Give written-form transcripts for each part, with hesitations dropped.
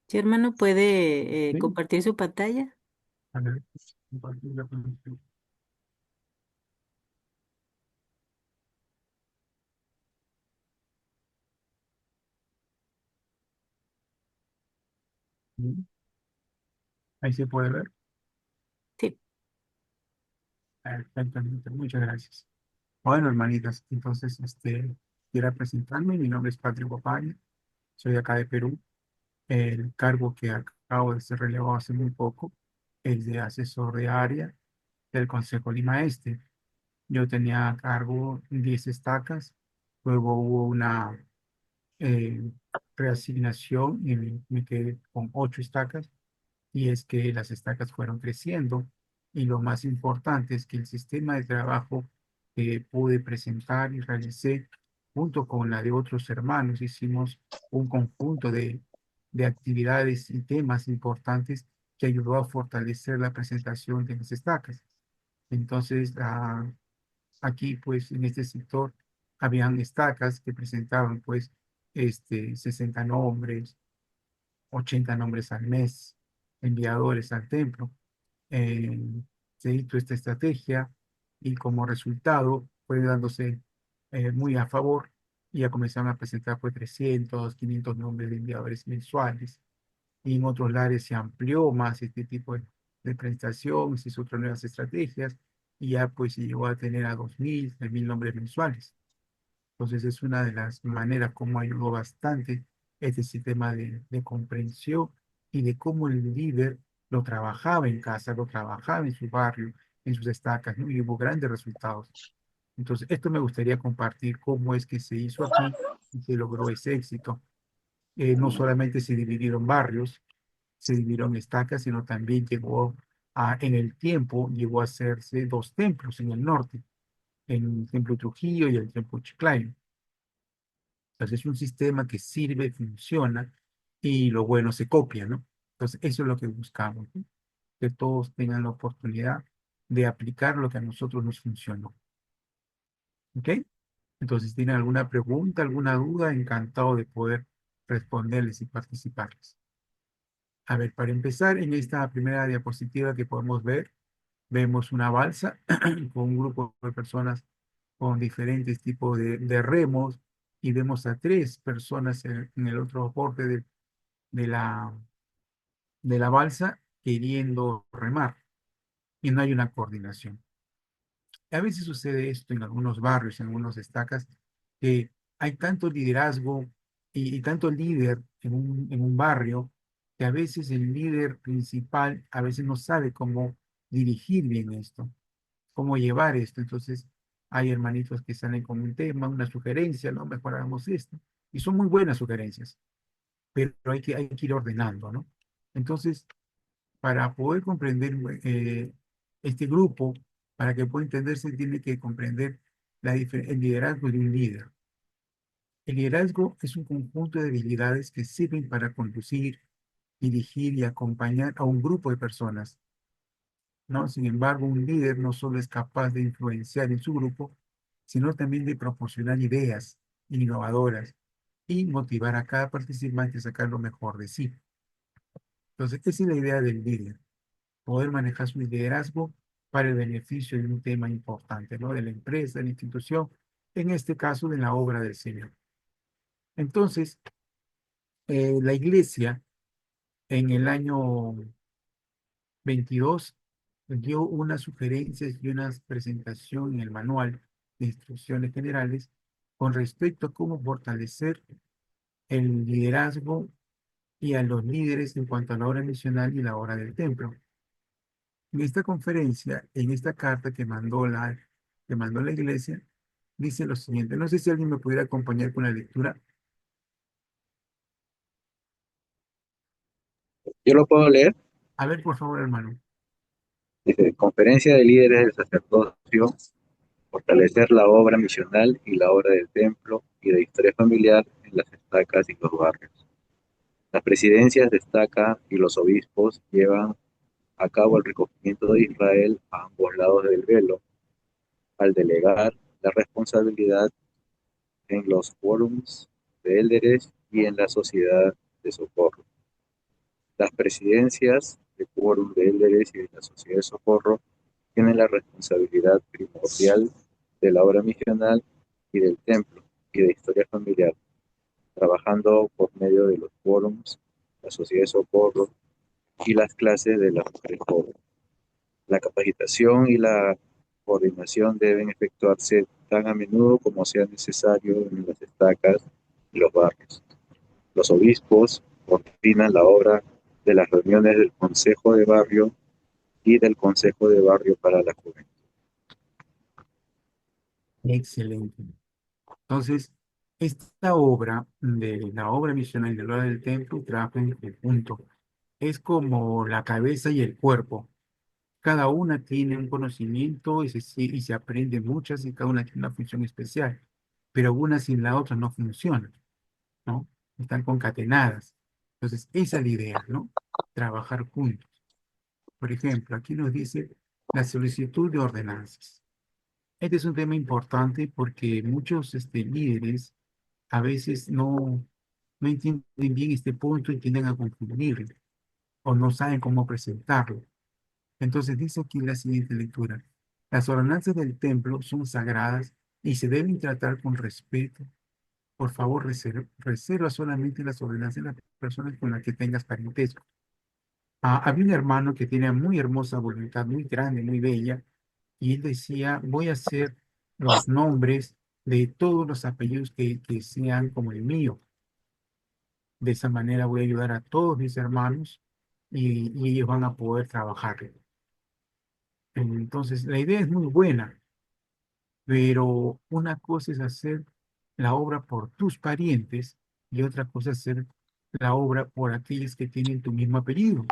Sí, hermano, ¿puede Sí, compartir su pantalla? a ver, compartir la pantalla. Sí, ahí se puede ver. Sí. Perfectamente, muchas gracias. Bueno, hermanitas, entonces, quiero presentarme. Mi nombre es Patrick Opaña, soy de acá de Perú. El cargo que acabo de ser relevado hace muy poco es de asesor de área del Consejo Lima Este. Yo tenía a cargo 10 estacas, luego hubo una eh, reasignación y me quedé con 8 estacas, y es que las estacas fueron creciendo, y lo más importante es que el sistema de trabajo que pude presentar y realicé junto con la de otros hermanos, hicimos un conjunto de actividades y temas importantes que ayudó a fortalecer la presentación de las estacas. Entonces, aquí, pues, en este sector, habían estacas que presentaban, pues, 60 nombres, 80 nombres al mes, enviadores al templo. Eh, Se hizo esta estrategia y como resultado fue dándose muy a favor, y ya comenzaron a presentar, pues, 300, 500 nombres de enviadores mensuales. Y en otros lares se amplió más este tipo de prestación, se hizo otras nuevas estrategias, y ya pues se llegó a tener a 2.000, 3.000 nombres mensuales. Entonces es una de las maneras como ayudó bastante este sistema de comprensión y de cómo el líder lo trabajaba en casa, lo trabajaba en su barrio, en sus estacas, ¿no? Y hubo grandes resultados. Entonces, esto me gustaría compartir cómo es que se hizo aquí y se logró ese éxito. No solamente se dividieron barrios, se dividieron estacas, sino también en el tiempo, llegó a hacerse dos templos en el norte, el templo Trujillo y el templo Chiclayo. Entonces es un sistema que sirve, funciona, y lo bueno se copia, ¿no? Entonces eso es lo que buscamos, ¿no? Que todos tengan la oportunidad de aplicar lo que a nosotros nos funcionó. ¿Ok? Entonces, ¿tienen alguna pregunta, alguna duda? Encantado de poder responderles y participarles. A ver, para empezar, en esta primera diapositiva que podemos ver, vemos una balsa con un grupo de personas con diferentes tipos de remos, y vemos a tres personas en el otro borde de de la balsa queriendo remar, y no hay una coordinación. A veces sucede esto en algunos barrios, en algunas estacas, que hay tanto liderazgo y tanto líder en un barrio, que a veces el líder principal a veces no sabe cómo dirigir bien esto, cómo llevar esto. Entonces, hay hermanitos que salen con un tema, una sugerencia, no, mejor hagamos esto. Y son muy buenas sugerencias, pero hay que ir ordenando, ¿no? Entonces, para poder comprender este grupo, para que pueda entenderse, tiene que comprender el liderazgo de un líder. El liderazgo es un conjunto de habilidades que sirven para conducir, dirigir y acompañar a un grupo de personas, ¿no? Sin embargo, un líder no solo es capaz de influenciar en su grupo, sino también de proporcionar ideas innovadoras y motivar a cada participante a sacar lo mejor de sí. Entonces, esa es la idea del líder: poder manejar su liderazgo para el beneficio de un tema importante, ¿no? De la empresa, de la institución, en este caso de la obra del Señor. Entonces, la iglesia en el año 22 dio unas sugerencias y una presentación en el manual de instrucciones generales con respecto a cómo fortalecer el liderazgo y a los líderes en cuanto a la obra misional y la obra del templo. En esta conferencia, en esta carta que mandó la iglesia, dice lo siguiente. No sé si alguien me pudiera acompañar con la lectura. Yo lo puedo leer. A ver, por favor, hermano. Dice, Conferencia de Líderes del Sacerdocio, fortalecer la obra misional y la obra del templo y de historia familiar en las estacas y los barrios. Las presidencias de estaca y los obispos llevan a cabo el recogimiento de Israel a ambos lados del velo, al delegar la responsabilidad en los quórums de élderes y en la sociedad de socorro. Las presidencias de quórum de élderes y de la sociedad de socorro tienen la responsabilidad primordial de la obra misional y del templo y de historia familiar, trabajando por medio de los quórums, la sociedad de socorro y las clases de las mujeres jóvenes. La capacitación y la coordinación deben efectuarse tan a menudo como sea necesario en las estacas y los barrios. Los obispos coordinan la obra de las reuniones del Consejo de Barrio y del Consejo de Barrio para la Juventud. Excelente. Entonces, esta obra de la obra misional de la hora del templo trabaja en conjunto. Es como la cabeza y el cuerpo. Cada una tiene un conocimiento y se aprende muchas y cada una tiene una función especial, pero una sin la otra no funciona, ¿no? Están concatenadas. Entonces, esa es la idea, ¿no? Trabajar juntos. Por ejemplo, aquí nos dice la solicitud de ordenanzas. Este es un tema importante porque muchos líderes a veces no entienden bien este punto y tienden a confundirlo o no saben cómo presentarlo. Entonces dice aquí la siguiente lectura. Las ordenanzas del templo son sagradas y se deben tratar con respeto. Por favor, reserva solamente las ordenanzas de las personas con las que tengas parentesco. Había un hermano que tenía muy hermosa voluntad, muy grande, muy bella, y él decía, voy a hacer los nombres de todos los apellidos que sean como el mío. De esa manera voy a ayudar a todos mis hermanos y ellos van a poder trabajar. Entonces, la idea es muy buena, pero una cosa es hacer la obra por tus parientes y otra cosa es hacer la obra por aquellos que tienen tu mismo apellido.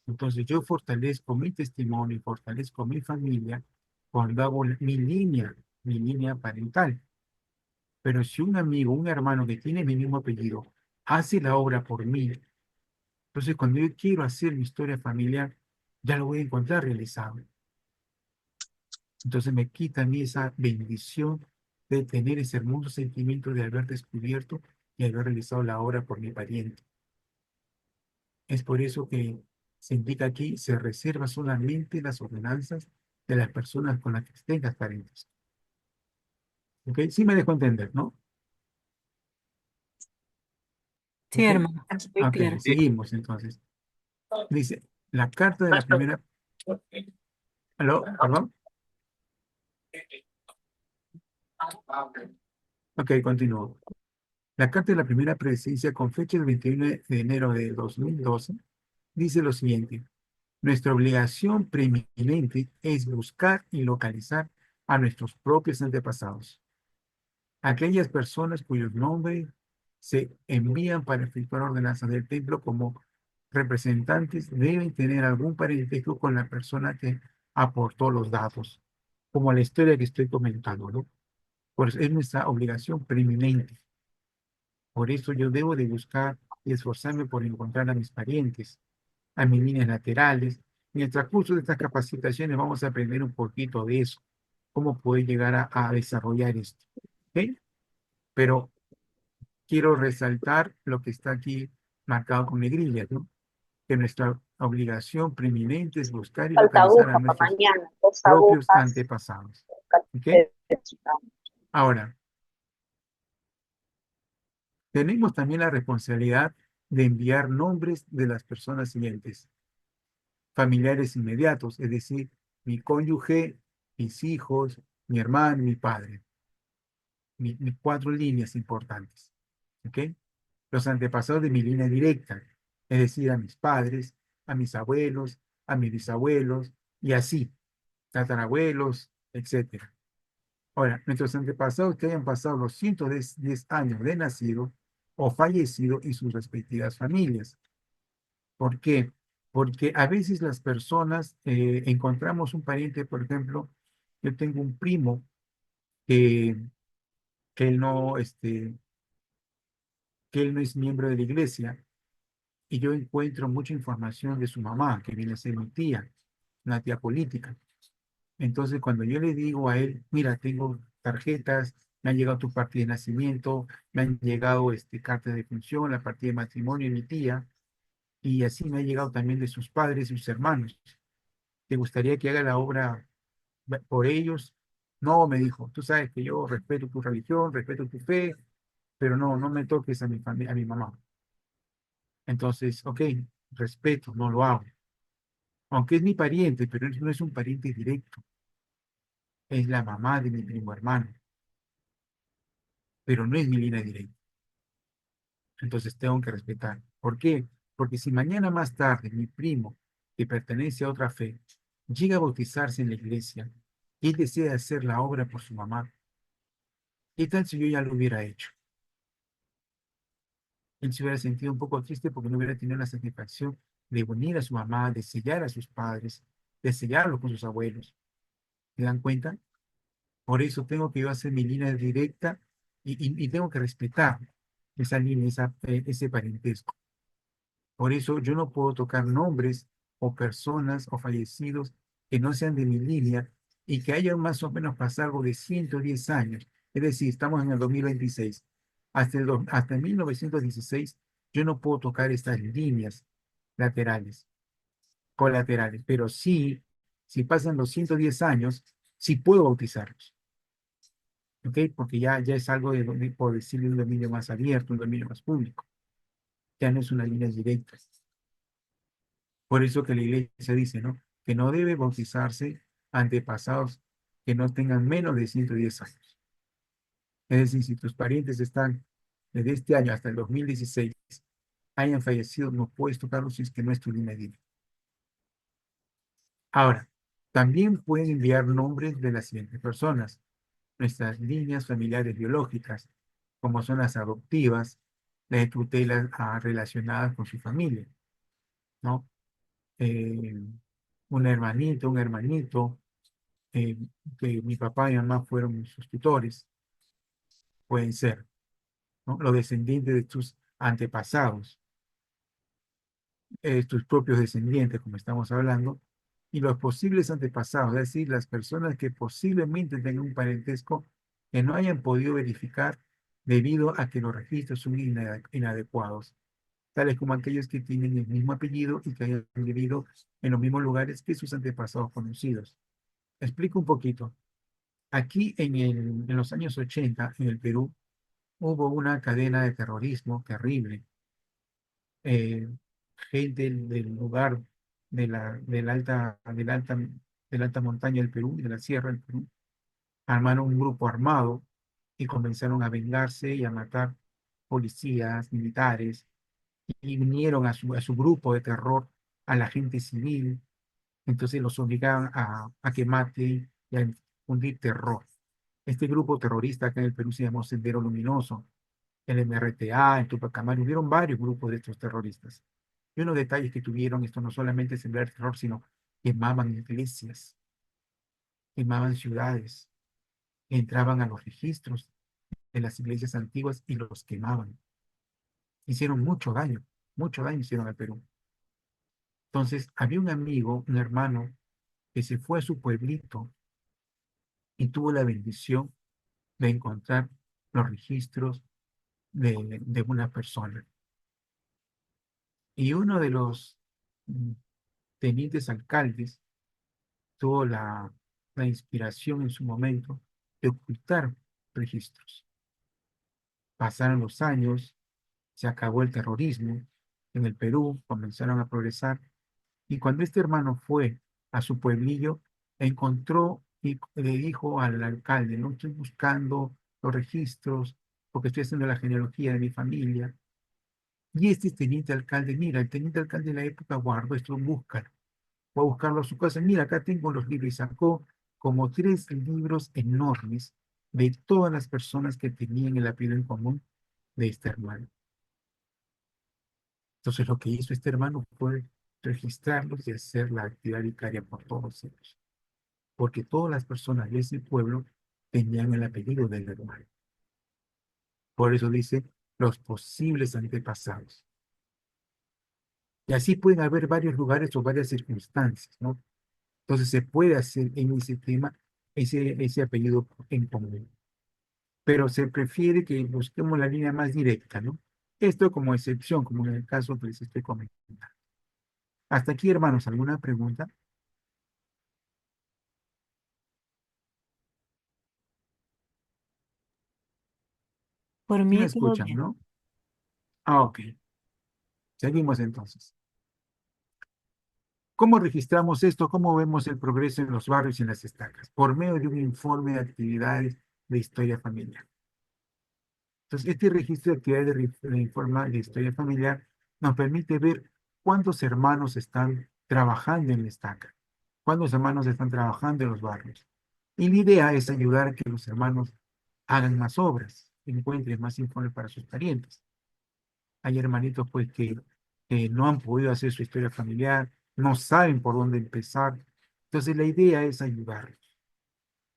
Entonces, yo fortalezco mi testimonio y fortalezco mi familia cuando hago mi línea parental. Pero si un amigo, un hermano que tiene mi mismo apellido, hace la obra por mí, entonces cuando yo quiero hacer mi historia familiar, ya lo voy a encontrar realizado. Entonces me quita a mí esa bendición de tener ese hermoso sentimiento de haber descubierto y haber realizado la obra por mi pariente. Es por eso que se indica aquí, se reserva solamente las ordenanzas de las personas con las que tengas parientes. ¿Ok? Sí me dejo entender, ¿no? Sí, ¿Ok? hermano, muy Ok, claro. seguimos entonces. Dice, la carta de la primera... ¿Aló? ¿Perdón? Ok, continúo. La carta de la primera presidencia con fecha del 21 de enero de 2012 dice lo siguiente. Nuestra obligación preeminente es buscar y localizar a nuestros propios antepasados, aquellas personas cuyos nombres se envían para efectuar ordenanzas del templo como representantes deben tener algún parentesco con la persona que aportó los datos, como la historia que estoy comentando, ¿no? Pues es nuestra obligación preeminente. Por eso yo debo de buscar y esforzarme por encontrar a mis parientes, a mis líneas laterales. En el transcurso de estas capacitaciones vamos a aprender un poquito de eso, cómo poder llegar a desarrollar esto. ¿Ok? Pero quiero resaltar lo que está aquí marcado con negrillas, ¿no? Que nuestra obligación preeminente es buscar y Falta localizar a aguja para nuestros mañana, dos propios agujas. antepasados. ¿Ok? Ahora, tenemos también la responsabilidad de enviar nombres de las personas siguientes: familiares inmediatos, es decir, mi cónyuge, mis hijos, mi hermano, mi padre, mis cuatro líneas importantes. ¿Ok? Los antepasados de mi línea directa, es decir, a mis padres, a mis abuelos, a mis bisabuelos y así, tatarabuelos, etcétera. Ahora, nuestros antepasados que hayan pasado los 110 años de nacido o fallecido y sus respectivas familias. ¿Por qué? Porque a veces las personas encontramos un pariente, por ejemplo, yo tengo un primo que, que él no, que él no es miembro de la iglesia y yo encuentro mucha información de su mamá, que viene a ser mi tía, una tía política. Entonces, cuando yo le digo a él, mira, tengo tarjetas, me han llegado tu partida de nacimiento, me han llegado carta de función, la partida de matrimonio de mi tía, y así me ha llegado también de sus padres y sus hermanos. ¿Te gustaría que haga la obra por ellos? No, me dijo, tú sabes que yo respeto tu religión, respeto tu fe, pero no, no me toques a mi familia, a mi mamá. Entonces, ok, respeto, no lo hago. Aunque es mi pariente, pero no es un pariente directo, es la mamá de mi primo hermano, pero no es mi línea directa. Entonces tengo que respetar. ¿Por qué? Porque si mañana más tarde mi primo, que pertenece a otra fe, llega a bautizarse en la iglesia y él desea hacer la obra por su mamá, ¿qué tal si yo ya lo hubiera hecho? Él se hubiera sentido un poco triste porque no hubiera tenido la satisfacción de unir a su mamá, de sellar a sus padres, de sellarlo con sus abuelos. ¿Se dan cuenta? Por eso tengo que yo hacer mi línea directa y tengo que respetar esa línea, ese parentesco. Por eso yo no puedo tocar nombres o personas o fallecidos que no sean de mi línea y que hayan más o menos pasado algo de 110 años. Es decir, estamos en el 2026. Hasta 1916 yo no puedo tocar estas líneas laterales, colaterales, pero sí, si pasan los 110 años, sí puedo bautizarlos. ¿Ok? Porque ya es algo por decirlo, un dominio más abierto, un dominio más público. Ya no es una línea directa. Por eso que la iglesia dice, ¿no? Que no debe bautizarse antepasados que no tengan menos de 110 años. Es decir, si tus parientes están desde este año hasta el 2016 hayan fallecido, no puedes tocarlos si es que no es tu línea directa. Ahora, también pueden enviar nombres de las siguientes personas, nuestras líneas familiares biológicas, como son las adoptivas, las de tutelas relacionadas con su familia, ¿no? Eh, una hermanita, un hermanito, eh, que mi papá y mamá fueron sus tutores, pueden ser, ¿no? Los descendientes de tus antepasados, tus propios descendientes, como estamos hablando, y los posibles antepasados, es decir, las personas que posiblemente tengan un parentesco que no hayan podido verificar debido a que los registros son inadecuados, tales como aquellos que tienen el mismo apellido y que hayan vivido en los mismos lugares que sus antepasados conocidos. Explico un poquito. Aquí en los años 80 en el Perú, hubo una cadena de terrorismo terrible. Eh, Gente del lugar de la alta montaña del Perú, de la sierra del Perú, armaron un grupo armado y comenzaron a vengarse y a matar policías, militares, y unieron a su grupo de terror a la gente civil. Entonces los obligaban a que maten y a infundir terror. Este grupo terrorista acá en el Perú se llamó Sendero Luminoso, el MRTA, en Tupac Amaru, hubieron varios grupos de estos terroristas. Y unos detalles que tuvieron, esto no solamente sembrar terror, sino quemaban iglesias, quemaban ciudades, entraban a los registros de las iglesias antiguas y los quemaban. Hicieron mucho daño hicieron al Perú. Entonces, había un amigo, un hermano, que se fue a su pueblito y tuvo la bendición de encontrar los registros de una persona. Y uno de los mm, tenientes alcaldes tuvo la inspiración en su momento de ocultar registros. Pasaron los años, se acabó el terrorismo en el Perú, comenzaron a progresar, y cuando este hermano fue a su pueblillo, encontró y le dijo al alcalde, no estoy buscando los registros porque estoy haciendo la genealogía de mi familia. Y este teniente alcalde, mira, el teniente alcalde de la época guardó esto, búscalo. Fue a buscarlo a su casa. Mira, acá tengo los libros. Y sacó como 3 libros enormes de todas las personas que tenían el apellido en común de este hermano. Entonces lo que hizo este hermano fue registrarlos y hacer la actividad vicaria por todos ellos. Porque todas las personas de ese pueblo tenían el apellido del hermano. Por eso dice los posibles antepasados. Y así pueden haber varios lugares o varias circunstancias, ¿no? Entonces se puede hacer en ese tema ese apellido en común. Pero se prefiere que busquemos la línea más directa, ¿no? Esto como excepción, como en el caso que les estoy comentando. Hasta aquí, hermanos, ¿alguna pregunta? Por Sí me mí todo escuchan, bien. ¿no? Ah, ok. Seguimos entonces. ¿Cómo registramos esto? ¿Cómo vemos el progreso en los barrios y en las estacas? Por medio de un informe de actividades de historia familiar. Entonces, este registro de actividades de informe de historia familiar nos permite ver cuántos hermanos están trabajando en la estaca, cuántos hermanos están trabajando en los barrios. Y la idea es ayudar a que los hermanos hagan más obras, encuentren más informes para sus parientes. Hay hermanitos pues que no han podido hacer su historia familiar, no saben por dónde empezar. Entonces la idea es ayudarlos.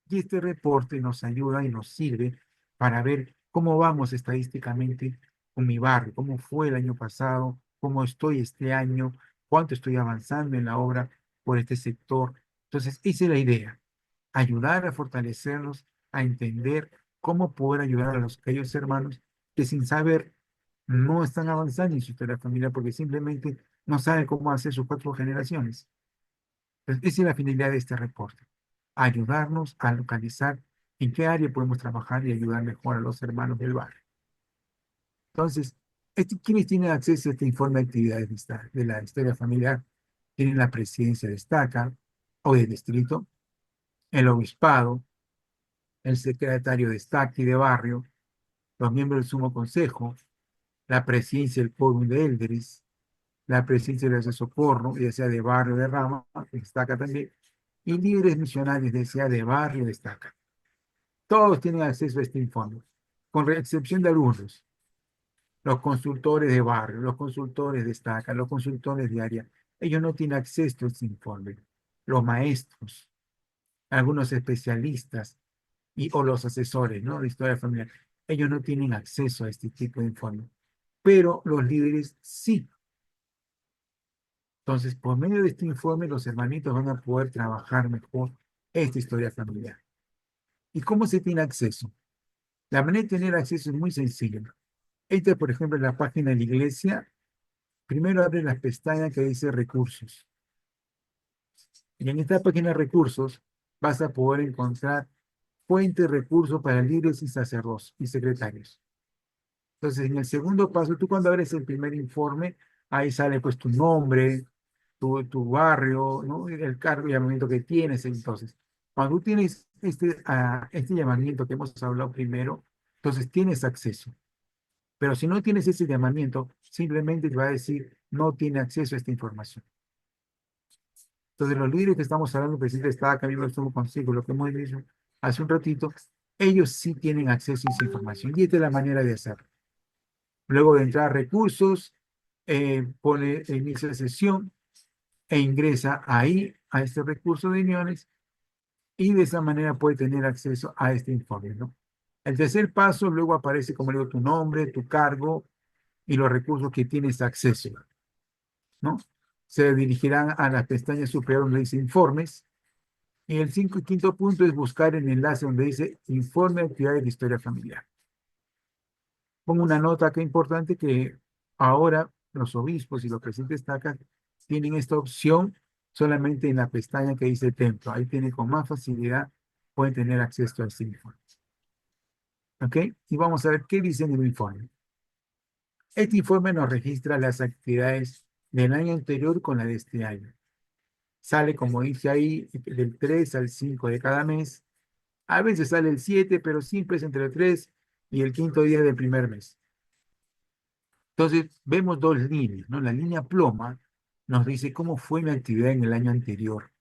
Y este reporte nos ayuda y nos sirve para ver cómo vamos estadísticamente con mi barrio, cómo fue el año pasado, cómo estoy este año, cuánto estoy avanzando en la obra por este sector. Entonces, esa es la idea, ayudar a fortalecerlos, a entender cómo poder ayudar a aquellos hermanos que sin saber no están avanzando en su historia familiar porque simplemente no saben cómo hacer sus cuatro generaciones. Entonces, esa es la finalidad de este reporte, ayudarnos a localizar en qué área podemos trabajar y ayudar mejor a los hermanos del barrio. Entonces, ¿quiénes tienen acceso a este informe de actividades de la historia familiar? Tienen la presidencia de estaca o de distrito, el obispado, el secretario de estaca y de barrio, los miembros del sumo consejo, la presidencia del quórum de élderes, la presidencia de socorro, ya sea de barrio de rama, que destaca también, y líderes misionarios, ya sea de barrio, destaca. Todos tienen acceso a este informe, con excepción de algunos, los consultores de barrio, los consultores de estaca, los consultores de área. Ellos no tienen acceso a este informe. Los maestros, algunos especialistas o los asesores, ¿no? De historia familiar, ellos no tienen acceso a este tipo de informe. Pero los líderes sí. Entonces, por medio de este informe, los hermanitos van a poder trabajar mejor esta historia familiar. ¿Y cómo se tiene acceso? La manera de tener acceso es muy sencilla. Esta, por ejemplo, en la página de la iglesia, primero abre la pestaña que dice recursos. Y en esta página de recursos vas a poder encontrar fuentes de recursos para líderes y sacerdotes y secretarios. Entonces, en el segundo paso, tú cuando abres el primer informe, ahí sale pues tu nombre, tu barrio, ¿no? El cargo y llamamiento que tienes. Entonces, cuando tú tienes este llamamiento que hemos hablado primero, entonces tienes acceso. Pero si no tienes ese llamamiento, simplemente te va a decir, no tiene acceso a esta información. Entonces, los líderes que estamos hablando, el presidente está acá, mismo estuvo consigo, lo que hemos dicho hace un ratito, ellos sí tienen acceso a esa información. Y esta es la manera de hacerlo. Luego de entrar a recursos, pone inicio de sesión e ingresa ahí a este recurso de uniones y de esa manera puede tener acceso a este informe, ¿no? El tercer paso, luego aparece, como le digo, tu nombre, tu cargo y los recursos que tienes acceso, ¿no? Se dirigirán a la pestaña superior donde dice informes y el quinto punto es buscar el enlace donde dice informe de actividades de historia familiar. Pongo una nota acá importante que ahora los obispos y los presidentes TACA tienen esta opción solamente en la pestaña que dice templo. Ahí tienen con más facilidad, pueden tener acceso a este informe. ¿Ok? Y vamos a ver qué dice en el informe. Este informe nos registra las actividades del año anterior con la de este año. Sale, como dice ahí, del 3 al 5 de cada mes. A veces sale el 7, pero siempre es entre el 3 y el quinto día del primer mes. Entonces, vemos dos líneas, ¿no? La línea ploma nos dice cómo fue mi actividad en el año anterior.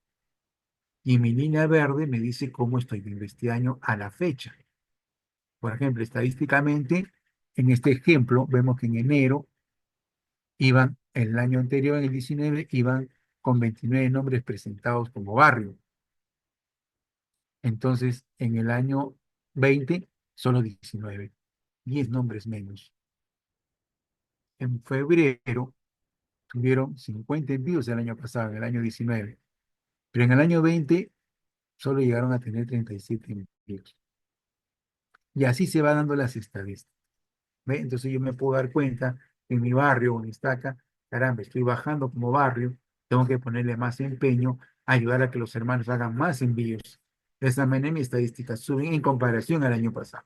Y mi línea verde me dice cómo estoy viendo este año a la fecha. Por ejemplo, estadísticamente, en este ejemplo, vemos que en enero iban, el año anterior, en el 19, iban con 29 nombres presentados como barrio. Entonces, en el año 20, solo 19, 10 nombres menos. En febrero tuvieron 50 envíos el año pasado, en el año 19. Pero en el año 20 solo llegaron a tener 37 envíos. Y así se va dando las estadísticas. ¿Ve? Entonces yo me puedo dar cuenta en mi barrio, en Estaca, caramba, estoy bajando como barrio, Tengo que ponerle más empeño, ayudar a que los hermanos hagan más envíos. De esa manera mis estadísticas suben en comparación al año pasado.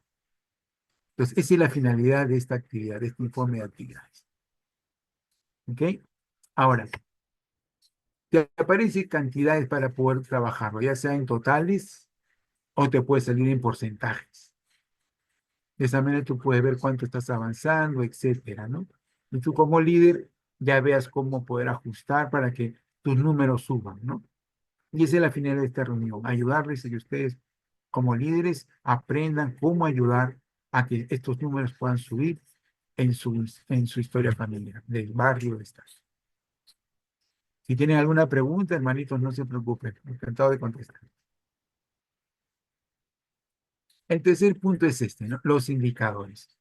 Entonces, esa es la finalidad de esta actividad, de este informe de actividades. ¿Ok? Ahora, te aparecen cantidades para poder trabajarlo, ya sea en totales o te puede salir en porcentajes. De esa manera tú puedes ver cuánto estás avanzando, etcétera, ¿no? Y tú como líder ya veas cómo poder ajustar para que tus números suban, ¿no? Y esa es la finalidad de esta reunión, ayudarles a que ustedes como líderes aprendan cómo ayudar a que estos números puedan subir en su historia familiar, del barrio de estas. Si tienen alguna pregunta, hermanitos, no se preocupen, encantado de contestar. El tercer punto es este, ¿no? Los indicadores.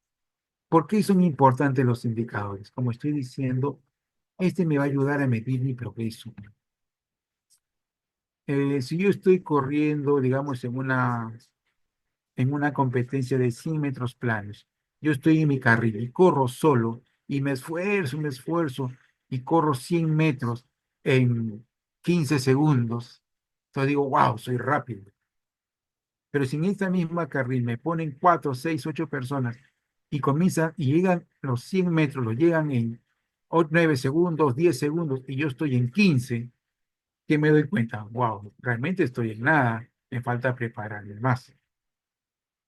¿Por qué son importantes los indicadores? Como estoy diciendo, este me va a ayudar a medir mi progreso. Si yo estoy corriendo, digamos, en una competencia de 100 metros planos, yo estoy en mi carril y corro solo y me esfuerzo y corro 100 metros en 15 segundos. Entonces digo, wow, soy rápido. Pero si en esta misma carril me ponen 4, 6, 8 personas y comienzan y llegan los 100 metros, lo llegan en 9 segundos, 10 segundos y yo estoy en 15, que me doy cuenta, wow, realmente estoy en nada, me falta prepararme más.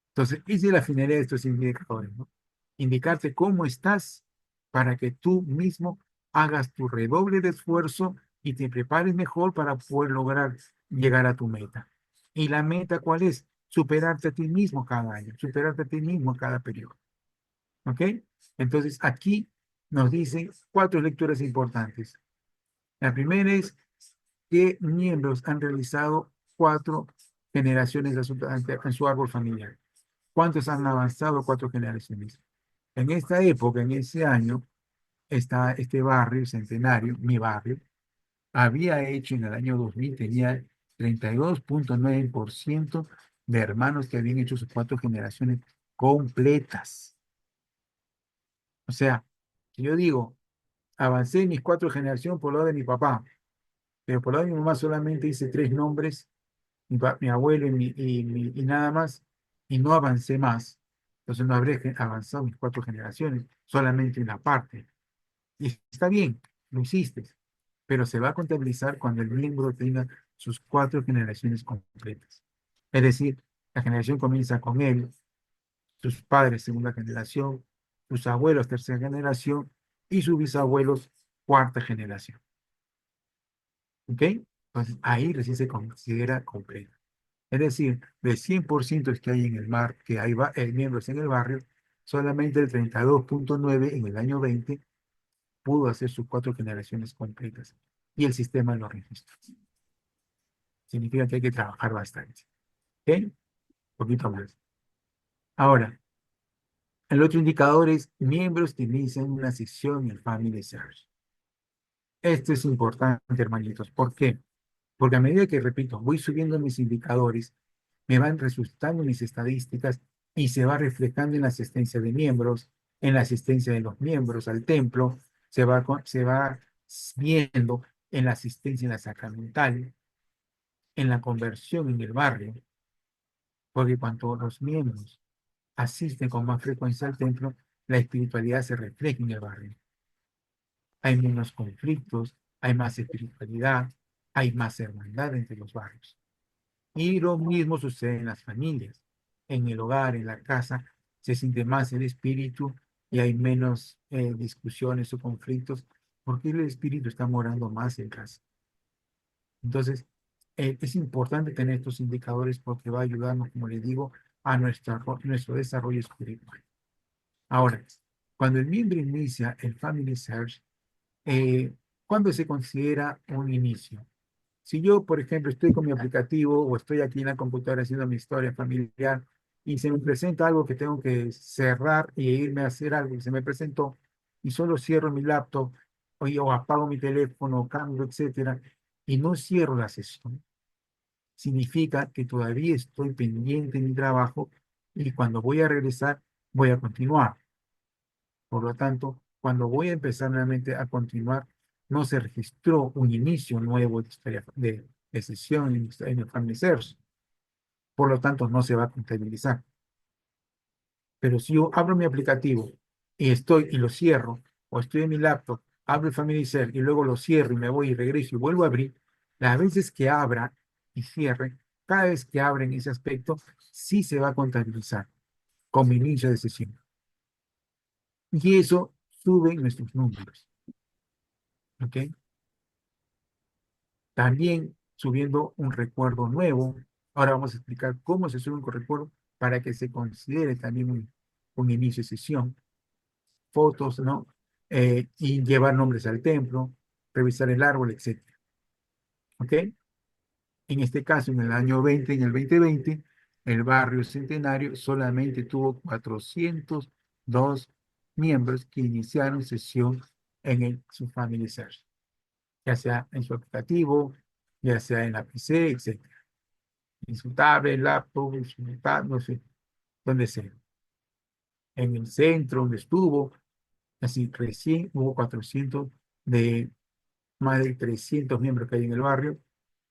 Entonces, esa es la finalidad de estos indicadores, ¿no? Indicarte cómo estás para que tú mismo hagas tu redoble de esfuerzo y te prepares mejor para poder lograr llegar a tu meta. ¿Y la meta cuál es? Superarte a ti mismo cada año, superarte a ti mismo cada periodo. ¿Ok? Entonces, aquí nos dicen cuatro lecturas importantes. La primera es qué miembros han realizado cuatro generaciones en su árbol familiar. ¿Cuántos han avanzado cuatro generaciones? En esta época, en ese año, este barrio centenario, mi barrio, había hecho en el año 2000, tenía 32,9% de hermanos que habían hecho sus cuatro generaciones completas. O sea, si yo digo, avancé en mis cuatro generaciones por lado de mi papá, pero por lado de mi mamá solamente hice tres nombres, mi abuelo y nada más, y no avancé más. Entonces no habré avanzado mis cuatro generaciones, solamente una parte. Y está bien, lo hiciste, pero se va a contabilizar cuando el miembro tenga sus cuatro generaciones completas. Es decir, la generación comienza con él, sus padres segunda generación, sus abuelos tercera generación y sus bisabuelos cuarta generación. ¿Ok? Entonces ahí recién se considera completo. Es decir, de 100% que hay en el mar, que hay miembros en el barrio, solamente el 32,9 en el año 20 pudo hacer sus cuatro generaciones completas. Y el sistema lo registra. Significa que hay que trabajar bastante. ¿Ok? Un poquito más. Ahora, el otro indicador es miembros que inician una sesión en Family Search. Esto es importante, hermanitos. ¿Por qué? Porque a medida que, repito, voy subiendo mis indicadores, me van resultando mis estadísticas y se va reflejando en la asistencia de miembros, en la asistencia de los miembros al templo, se va viendo en la asistencia en la sacramental, en la conversión en el barrio, porque cuando los miembros asisten con más frecuencia al templo, la espiritualidad se refleja en el barrio. Hay menos conflictos, hay más espiritualidad, hay más hermandad entre los barrios. Y lo mismo sucede en las familias. En el hogar, en la casa, se siente más el espíritu y hay menos discusiones o conflictos porque el espíritu está morando más en casa. Entonces, es importante tener estos indicadores porque va a ayudarnos, como les digo, a nuestro desarrollo espiritual. Ahora, cuando el miembro inicia el Family Search, ¿cuándo se considera un inicio? Si yo, por ejemplo, estoy con mi aplicativo o estoy aquí en la computadora haciendo mi historia familiar y se me presenta algo que tengo que cerrar e irme a hacer algo que se me presentó y solo cierro mi laptop o apago mi teléfono, cambio, etcétera, y no cierro la sesión, significa que todavía estoy pendiente en mi trabajo y cuando voy a regresar voy a continuar. Por lo tanto, cuando voy a empezar nuevamente a continuar, no se registró un inicio nuevo de historia de sesión en el Family Search. Por lo tanto, no se va a contabilizar. Pero si yo abro mi aplicativo y lo cierro, o estoy en mi laptop, abro el Family Search y luego lo cierro y me voy y regreso y vuelvo a abrir, las veces que abra y cierre, cada vez que abra en ese aspecto, sí se va a contabilizar como inicio de sesión. Y eso sube nuestros números. ¿Ok? También subiendo un recuerdo nuevo. Ahora vamos a explicar cómo se sube un recuerdo para que se considere también un inicio de sesión. Fotos, ¿no? Y llevar nombres al templo, revisar el árbol, etcétera. ¿Ok? En este caso, en el año 20, en el 2020, el barrio Centenario solamente tuvo 402 miembros que iniciaron sesión en su Family Search, ya sea en su aplicativo, ya sea en la PC, etcétera. En su tablet, laptop, en su iPad, no sé, donde sea. En el centro donde estuvo, así recién hubo 400 de más de 300 miembros que hay en el barrio,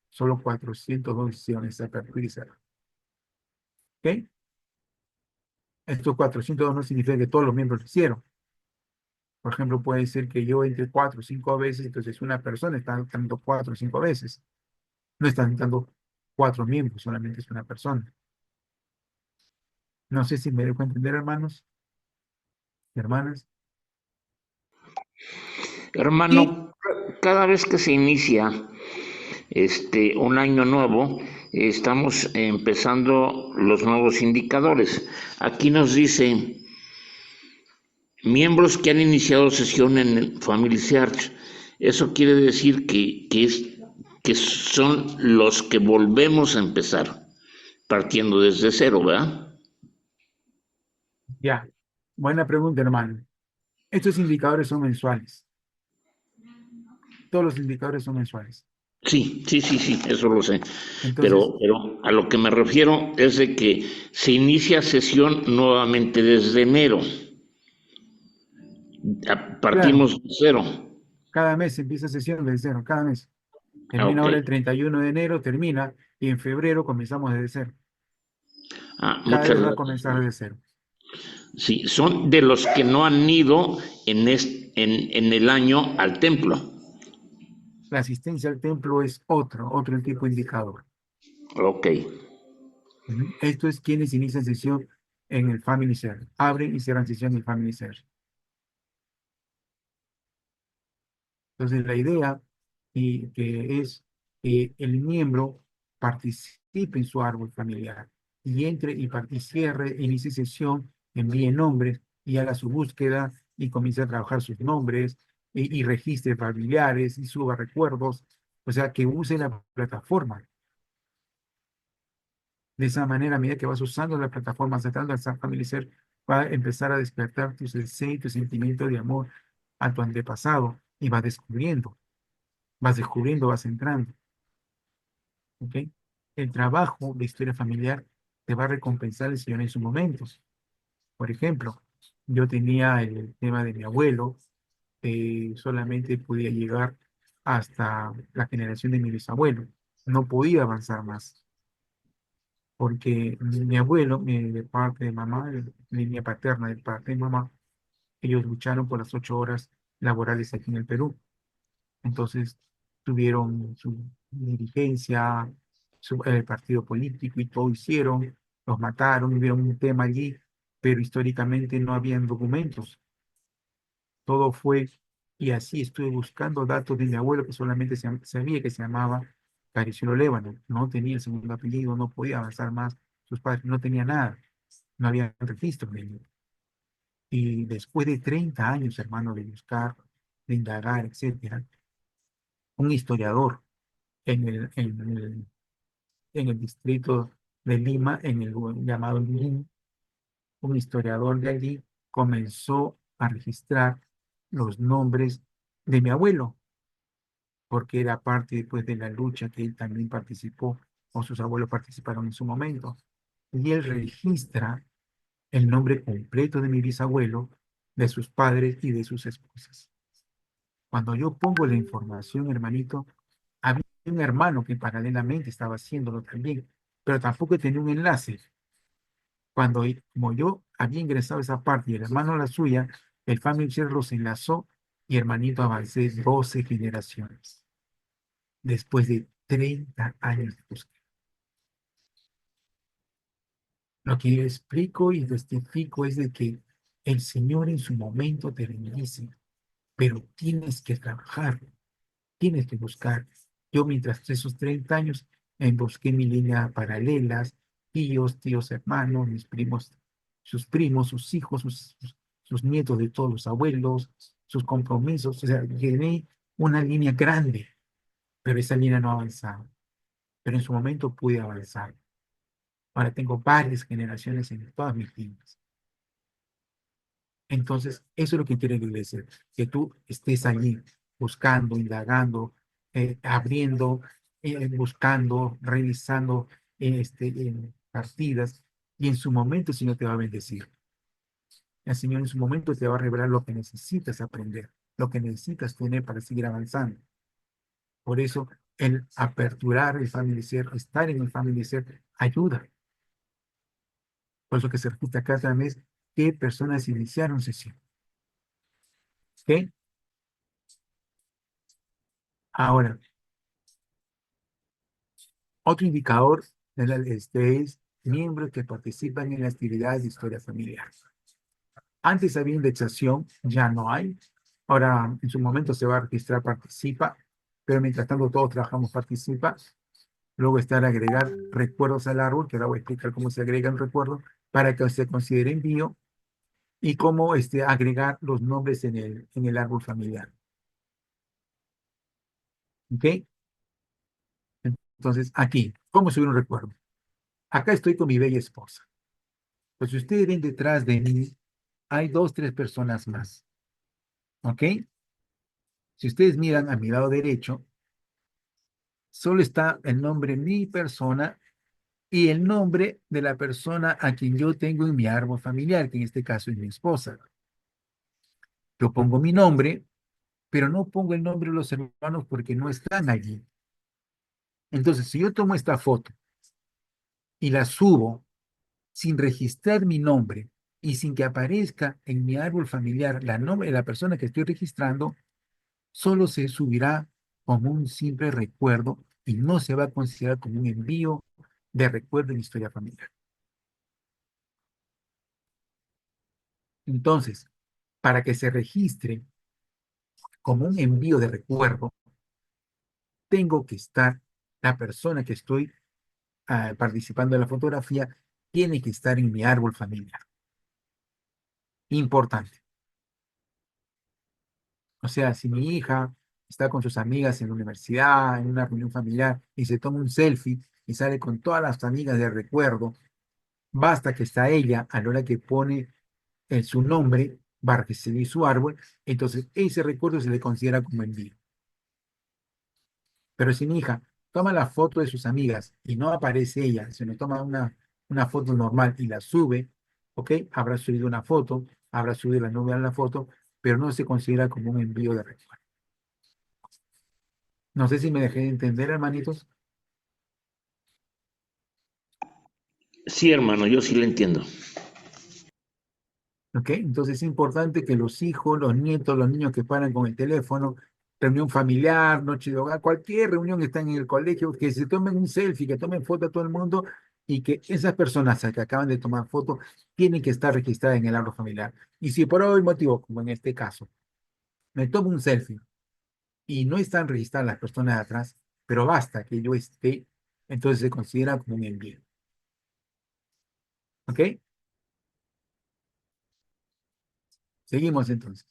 solo 402 hicieron esa apertura y cerrar. ¿Ok? Estos 402 no significa que todos los miembros lo hicieron. Por ejemplo, puede ser que yo entre 4 o 5 veces, entonces una persona está entrando 4 o 5 veces. No están entrando 4 miembros, solamente es una persona. No sé si me dejo entender, hermanos y hermanas. Y Hermano, cada vez que se inicia un año nuevo, estamos empezando los nuevos indicadores. Aquí nos dice miembros que han iniciado sesión en el Family Search. Eso quiere decir que son los que volvemos a empezar, partiendo desde cero, ¿verdad? ya, buena pregunta, hermano. Estos indicadores son mensuales. Todos los indicadores son mensuales. Sí, sí, sí, sí, eso lo sé. Entonces, Pero a lo que me refiero es de que se inicia sesión nuevamente desde enero. claro, Partimos de cero. cada mes empieza sesión desde cero, cada mes. Ah, Termina ok. ahora el 31 de enero, termina, y en febrero comenzamos desde cero. Cada Muchas vez va a gracias. comenzar desde cero. Sí, son de los que no han ido en el año al templo. La asistencia al templo es otro tipo de indicador. Ok. Ujú. Esto es quienes inician sesión en el Family Share. Abren y cierran sesión en el Family Share. Entonces, la idea que es que el miembro participe en su árbol familiar y entre y cierre, inicie sesión, envíe nombres y haga su búsqueda y comience a trabajar sus nombres y registre familiares y suba recuerdos. O sea, que use la plataforma. De esa manera, a medida que vas usando la plataforma, tratando de familiar, va a empezar a despertar tu deseo y tu sentimiento de amor a tu antepasado y vas descubriendo, vas entrando. ¿Ok? El trabajo de historia familiar te va a recompensar el Señor en sus momentos. Por ejemplo, yo tenía el tema de mi abuelo, solamente podía llegar hasta la generación de mi bisabuelo. No podía avanzar más, porque mi abuelo, de parte de mamá, de línea paterna, de parte de mamá, ellos lucharon por las 8 horas laborales aquí en el Perú. Entonces tuvieron su dirigencia, el partido político y todo hicieron, los mataron, hubieron un tema allí, pero históricamente no habían documentos. Todo fue, y así estuve buscando datos de mi abuelo que solamente sabía que se llamaba Cariciolo Lévano. No tenía el segundo apellido, no podía avanzar más. Sus padres no tenían nada, no había registro de él. Y después de 30 años, hermano, de buscar, de indagar, etcétera, un historiador en el distrito de Lima, en el llamado Lima, un historiador de allí comenzó a registrar los nombres de mi abuelo, porque era parte pues, de la lucha que él también participó, o sus abuelos participaron en su momento. Y él registra el nombre completo de mi bisabuelo, de sus padres y de sus esposas. Cuando yo pongo la información, hermanito, había un hermano que paralelamente estaba haciéndolo también, pero tampoco tenía un enlace. Como yo había ingresado esa parte y el hermano la suya, el Family Share los enlazó y hermanito avancé 12 generaciones después de 30 años de búsqueda. Lo que yo explico y testifico es de que el Señor en su momento te bendice, pero tienes que trabajar, tienes que buscar. Yo mientras esos 30 años busqué mi línea paralelas, tíos, hermanos, mis primos, sus hijos, sus nietos de todos los abuelos, sus compromisos. O sea, llené una línea grande, pero esa línea no avanzaba. Pero en su momento pude avanzar. Ahora tengo varias generaciones en todas mis líneas. Entonces, eso es lo que quiere la iglesia, que tú estés allí buscando, indagando, abriendo, buscando, revisando partidas, y en su momento el Señor te va a bendecir. El Señor en su momento te va a revelar lo que necesitas aprender, lo que necesitas tener para seguir avanzando. Por eso, el aperturar el Family Ser, estar en el Family Ser, ayuda. Por eso que se repite acá cada mes qué personas iniciaron sesión. ¿Ok? Ahora, otro indicador es miembros que participan en la actividad de historia familiar. Antes había indexación, ya no hay. Ahora, en su momento se va a registrar participa, pero mientras tanto todos trabajamos participa. Luego está el agregar recuerdos al árbol, que ahora voy a explicar cómo se agregan recuerdos para que se considere envío y cómo agregar los nombres en el árbol familiar. ¿Ok? Entonces, aquí, ¿cómo subir un recuerdo? Acá estoy con mi bella esposa. Pues si ustedes ven detrás de mí, hay dos, tres personas más. ¿Ok? Si ustedes miran a mi lado derecho, solo está el nombre de mi persona y el nombre de la persona a quien yo tengo en mi árbol familiar, que en este caso es mi esposa. Yo pongo mi nombre, pero no pongo el nombre de los hermanos porque no están allí. Entonces, si yo tomo esta foto y la subo sin registrar mi nombre y sin que aparezca en mi árbol familiar la nombre de la persona que estoy registrando, solo se subirá como un simple recuerdo y no se va a considerar como un envío de recuerdo en historia familiar. Entonces, para que se registre como un envío de recuerdo, tengo que estar, la persona que estoy participando en la fotografía, tiene que estar en mi árbol familiar. Importante. O sea, si mi hija está con sus amigas en la universidad, en una reunión familiar, y se toma un selfie y sale con todas las amigas de recuerdo, basta que está ella a la hora que pone su nombre para recibir su árbol, entonces ese recuerdo se le considera como envío. Pero si mi hija toma la foto de sus amigas y no aparece ella, sino toma una foto normal y la sube, ¿ok? Habrá subido una foto, habrá subido la novia de la foto, pero no se considera como un envío de recuerdo. No sé si me dejé de entender, hermanitos. Sí, hermano, yo sí le entiendo. ¿Ok? Entonces es importante que los hijos, los nietos, los niños que paran con el teléfono, reunión familiar, noche de hogar, cualquier reunión que están en el colegio, que se tomen un selfie, que tomen foto a todo el mundo y que esas personas que acaban de tomar foto tienen que estar registradas en el árbol familiar. Y si por hoy motivo, como en este caso, me tomo un selfie y no están registradas las personas de atrás, pero basta que yo esté, entonces se considera como un envío. ¿Ok? Seguimos entonces.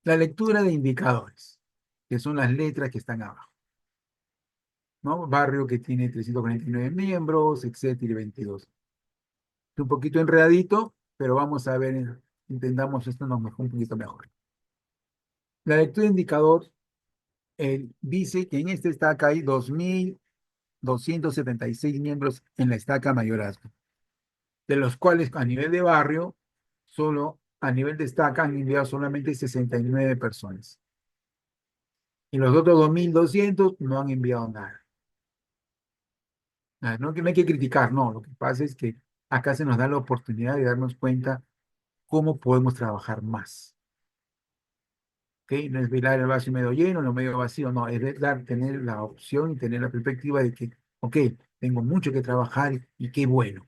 La lectura de indicadores, que son las letras que están abajo, ¿no? Barrio que tiene 349 miembros, etcétera, y 22. Es un poquito enredadito, pero vamos a ver, entendamos esto nos mejor, un poquito mejor. La lectura de indicador dice que en esta estaca hay 2.276 miembros en la estaca mayorazgo, de los cuales a nivel de barrio, solo a nivel de estaca han enviado solamente 69 personas. Y los otros 2.200 no han enviado nada. No, que no hay que criticar, no. Lo que pasa es que acá se nos da la oportunidad de darnos cuenta cómo podemos trabajar más. ¿Ok? No es velar el vaso medio lleno, lo medio vacío, no. Es tener la opción y tener la perspectiva de que, ok, tengo mucho que trabajar y qué bueno.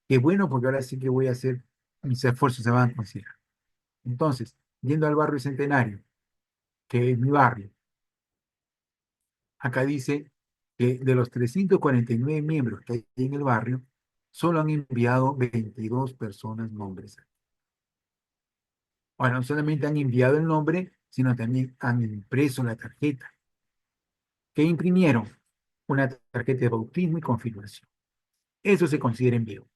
Qué bueno porque ahora sí que voy a hacer, mis esfuerzos se van a considerar. Entonces, yendo al barrio Centenario, que es mi barrio, acá dice que de los 349 miembros que hay en el barrio, solo han enviado 22 personas nombres. Bueno, no solamente han enviado el nombre, sino también han impreso la tarjeta. ¿Qué imprimieron? Una tarjeta de bautismo y confirmación. Eso se considera envío.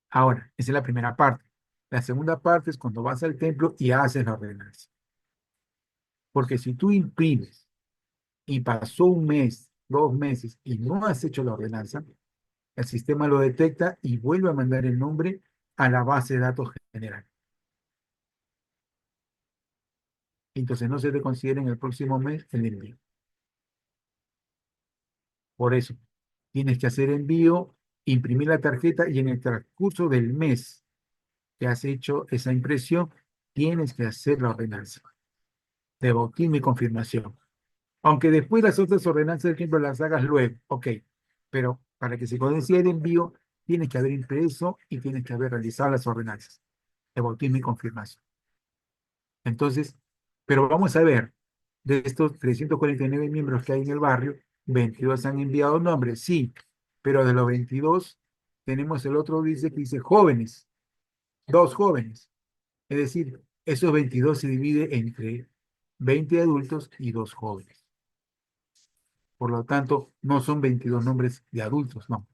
Ahora, esa es la primera parte. La segunda parte es cuando vas al templo y haces la ordenanza. Porque si tú imprimes y pasó un mes, 2 meses y no has hecho la ordenanza, el sistema lo detecta y vuelve a mandar el nombre a la base de datos general. Entonces no se te considera en el próximo mes el envío. Por eso, tienes que hacer envío, imprimir la tarjeta y en el transcurso del mes que has hecho esa impresión, tienes que hacer la ordenanza de bautismo y confirmación. Aunque después las otras ordenanzas del ejemplo las hagas luego, ok, pero para que se considere envío, tienes que haber impreso y tienes que haber realizado las ordenanzas de bautismo y confirmación. Entonces, pero vamos a ver, de estos 349 miembros que hay en el barrio, 22 han enviado nombres, sí, pero de los 22 tenemos el otro dice que dice jóvenes, 2 jóvenes. Es decir, esos 22 se divide entre 20 adultos y 2 jóvenes. Por lo tanto, no son 22 nombres de adultos, no.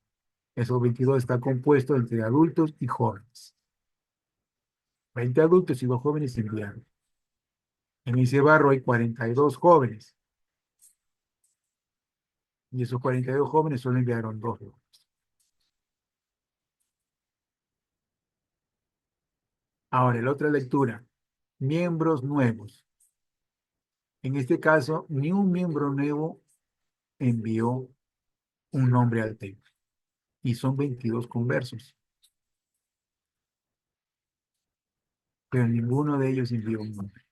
Esos 22 está compuesto entre adultos y jóvenes. 20 adultos y 2 jóvenes enviaron. En ese barrio hay 42 jóvenes. Y esos 42 jóvenes solo enviaron 2 jóvenes. Ahora, la otra lectura. Miembros nuevos. En este caso, ni un miembro nuevo envió un nombre al templo. Y son 22 conversos. Pero ninguno de ellos envió un nombre.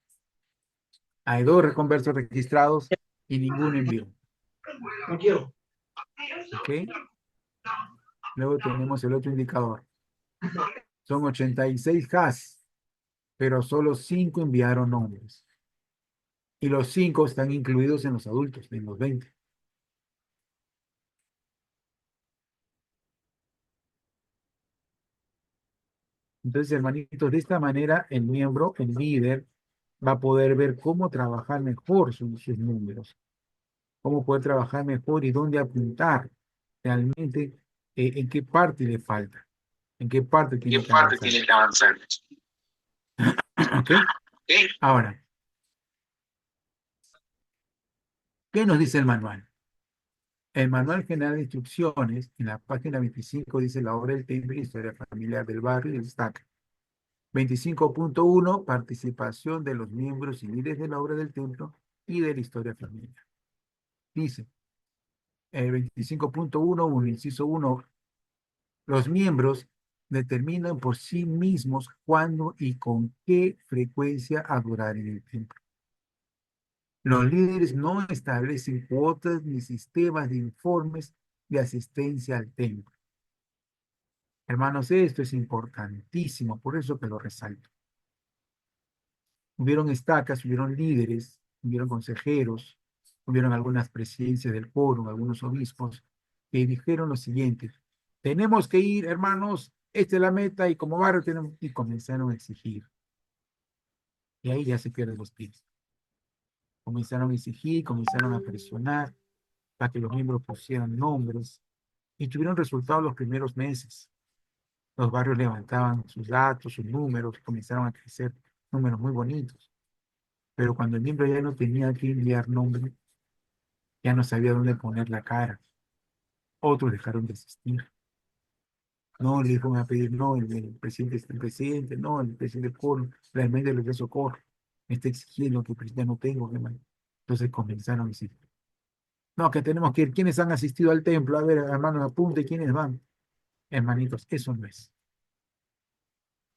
Hay 2 reconversos registrados y ninguno envió. ¿Ok? Luego tenemos el otro indicador. Son 86 has, pero solo 5 enviaron nombres. Y los 5 están incluidos en los adultos, en los 20. Entonces, hermanitos, de esta manera el miembro, el líder, va a poder ver cómo trabajar mejor sus números, cómo poder trabajar mejor y dónde apuntar realmente, en qué parte le falta, en qué parte tiene que avanzar. ¿Ok? Ahora, ¿qué nos dice el manual? El manual general de instrucciones, en la página 25, dice la obra del templo y historia familiar del barrio y destaca. 25.1, participación de los miembros y líderes de la obra del templo y de la historia familiar. Dice, el 25.1, inciso 1, los miembros determinan por sí mismos cuándo y con qué frecuencia adorar en el templo. Los líderes no establecen cuotas ni sistemas de informes de asistencia al templo. Hermanos, esto es importantísimo, por eso que lo resalto. Hubieron estacas, hubieron líderes, hubieron consejeros, hubieron algunas presidencias del quórum, algunos obispos, que dijeron lo siguiente: tenemos que ir, hermanos, esta es la meta y como barrio tenemos, y comenzaron a exigir. Y ahí ya se pierden los pies. Comenzaron a exigir, comenzaron a presionar para que los miembros pusieran nombres y tuvieron resultados los primeros meses. Los barrios levantaban sus datos, sus números, comenzaron a crecer números muy bonitos. Pero cuando el miembro ya no tenía que enviar nombre, ya no sabía dónde poner la cara. Otros dejaron de asistir. No, le fueron a pedir, no, el presidente es el presidente, no, el presidente por la enmienda de socorro, me está exigiendo que el presidente no tengo, que mal. Entonces comenzaron a decir, no, que tenemos que ir, ¿quiénes han asistido al templo? A ver, hermanos, apunte, ¿quiénes van? Hermanitos, eso no es.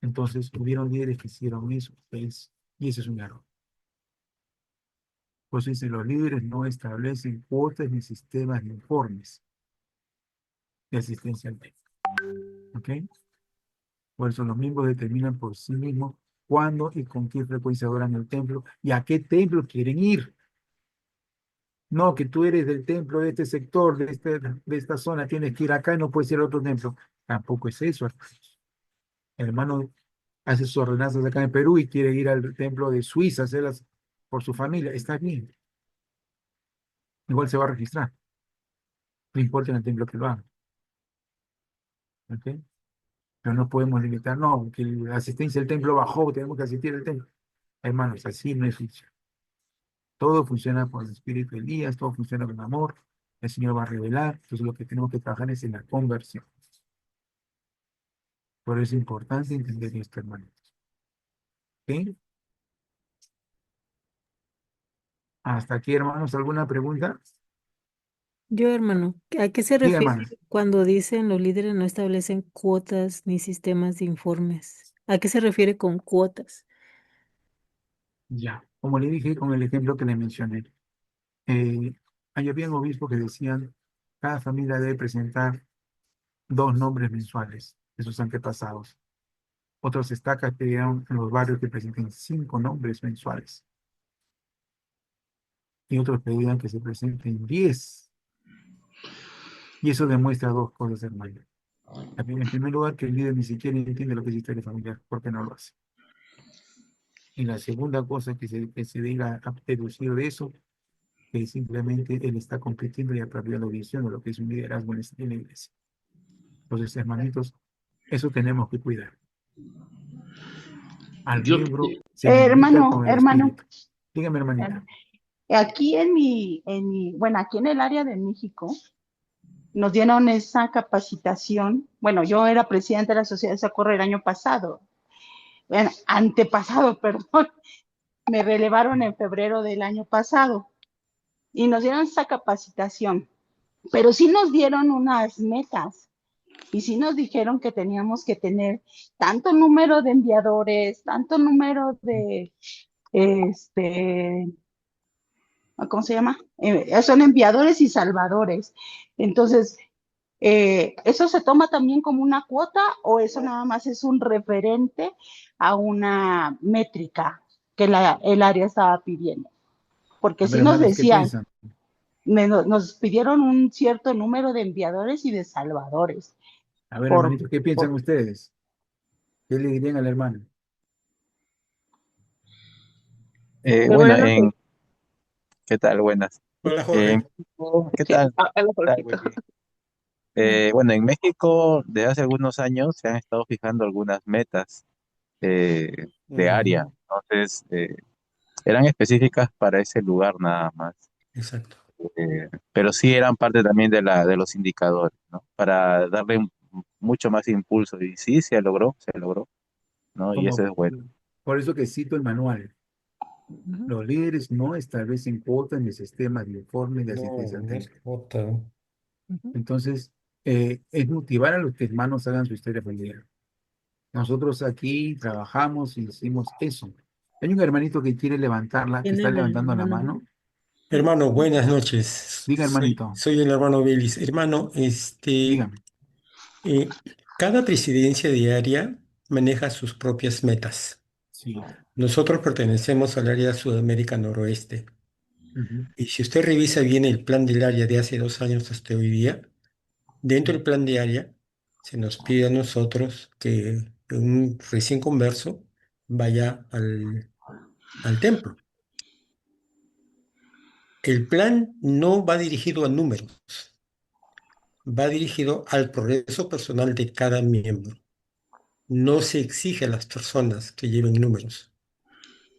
Entonces, hubieron líderes que hicieron eso, ¿ves? Y ese es un error. Por eso dice, los líderes no establecen cuotas ni sistemas ni informes de asistencia al templo, ¿ok? Por eso los miembros determinan por sí mismos cuándo y con qué frecuencia adoran el templo y a qué templo quieren ir. No, que tú eres del templo de este sector, de esta zona, tienes que ir acá y no puedes ir a otro templo. Tampoco es eso, hermanos. El hermano hace sus ordenanzas acá en Perú y quiere ir al templo de Suiza, hacerlas por su familia. Está bien, igual se va a registrar. No importa en el templo que lo haga. ¿Ok? Pero no podemos limitar, no, que la asistencia al templo bajó, tenemos que asistir al templo. Hermanos, así no es. Todo funciona por el espíritu de Elías, todo funciona con amor. El Señor va a revelar. Entonces lo que tenemos que trabajar es en la conversión. Por eso es importante entender esto, hermanos. ¿Ok? Hasta aquí, hermanos, ¿alguna pregunta? Yo, hermano, ¿a qué se Diga, refiere hermano. cuando dicen los líderes no establecen cuotas ni sistemas de informes? ¿A qué se refiere con cuotas? Ya. Como le dije con el ejemplo que le mencioné. Eh, ahí habían obispos que decían, cada familia debe presentar 2 nombres mensuales de sus antepasados. Otros estacas pidieron en los barrios que presenten 5 nombres mensuales. Y otros pedían que se presenten 10. Y eso demuestra 2 cosas, hermano. En primer lugar, que el líder ni siquiera entiende lo que es historia familiar, porque no lo hace. Y la segunda cosa que se diga a deducir de eso, que simplemente él está compitiendo y ha perdido la visión de lo que es un liderazgo en la iglesia. Entonces, hermanitos, eso tenemos que cuidar. Al Yo, miembro se le invita Hermano, con el hermano, espíritu. Dígame, hermanita. aquí bueno, aquí en el área de México, nos dieron esa capacitación. Bueno, yo era presidenta de la Sociedad de Socorro el año pasado, bueno, antepasado, perdón, me relevaron en febrero del año pasado y nos dieron esa capacitación, pero sí nos dieron unas metas y sí nos dijeron que teníamos que tener tanto número de enviadores, tanto número de, este, ¿cómo se llama? Son enviadores y salvadores. Entonces, ¿eso se toma también como una cuota o eso nada más es un referente a una métrica que el área estaba pidiendo? Porque A ver, sí nos hermanos, ¿qué decían, piensan? nos pidieron un cierto número de enviadores y de salvadores. A ver, Por, hermanitos, ¿qué piensan por, ustedes? ¿Qué le dirían al hermano? pero Bueno, era lo que... ¿qué tal? Buenas. Hola En Jorge. México, ¿qué Sí, tal? habla ¿Qué tal? Jorgito. Buen día. Bueno, en México desde hace algunos años se han estado fijando algunas metas de área. Ujú, Entonces, eran específicas para ese lugar nada más. exacto. Pero sí eran parte también de los indicadores, ¿no? Para darle mucho más impulso. Y sí, se logró, ¿no? Y eso Como, es bueno. por eso que cito el manual. Ujú, Los líderes no establecen cuotas ni sistemas de informe de asistencia No, al no es templo. cuota. ujú. Entonces, es motivar a los que hermanos hagan su historia familiar. Nosotros aquí trabajamos y hicimos eso. Hay un hermanito que quiere levantarla, que ¿Quién está es la levantando la hermana? mano. Hermano, buenas noches. Diga, Soy, hermanito, soy el hermano Belis. Hermano, dígame. cada presidencia diaria maneja sus propias metas. Sí. Nosotros pertenecemos al área Sudamérica Noroeste. Ujú. Y si usted revisa bien el plan del área de hace 2 años hasta hoy día, dentro del plan de área se nos pide a nosotros que un recién converso vaya al templo. El plan no va dirigido a números, va dirigido al progreso personal de cada miembro. No se exige a las personas que lleven números,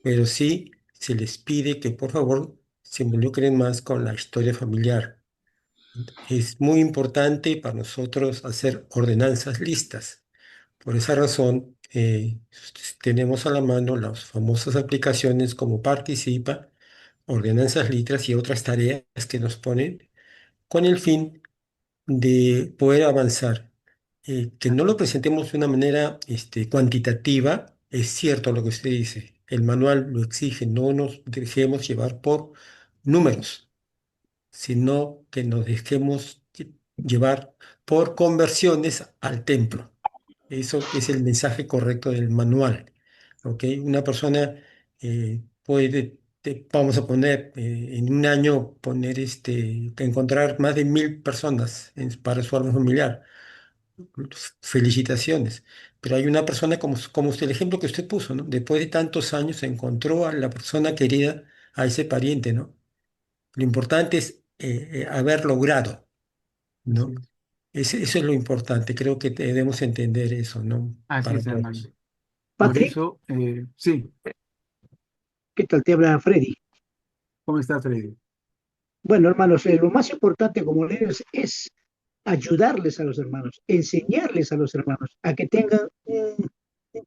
pero sí se les pide que por favor se involucren más con la historia familiar, Es muy importante para nosotros hacer ordenanzas listas. Por esa razón, tenemos a la mano las famosas aplicaciones como Participa, Ordenanzas Listas y otras tareas que nos ponen con el fin de poder avanzar. Que no lo presentemos de una manera cuantitativa, es cierto lo que usted dice, el manual lo exige, no nos dejemos llevar por números, sino que nos dejemos llevar por conversiones al templo. Eso es el mensaje correcto del manual. ¿Ok? Una persona puede, vamos a poner, en un año poner encontrar más de 1000 personas para su árbol familiar. Felicitaciones. Pero hay una persona como usted, el ejemplo que usted puso, ¿no? Después de tantos años encontró a la persona querida, a ese pariente, ¿no? Lo importante es haber logrado, Así ¿no? es, Eso es lo importante, creo que debemos entender eso, ¿no? así Para es, hermano. todos. Por Patrick, eso, sí, ¿qué tal? Te habla Freddy. ¿cómo está, Freddy? Bueno, hermanos, lo más importante como líderes es ayudarles a los hermanos, enseñarles a los hermanos a que tengan un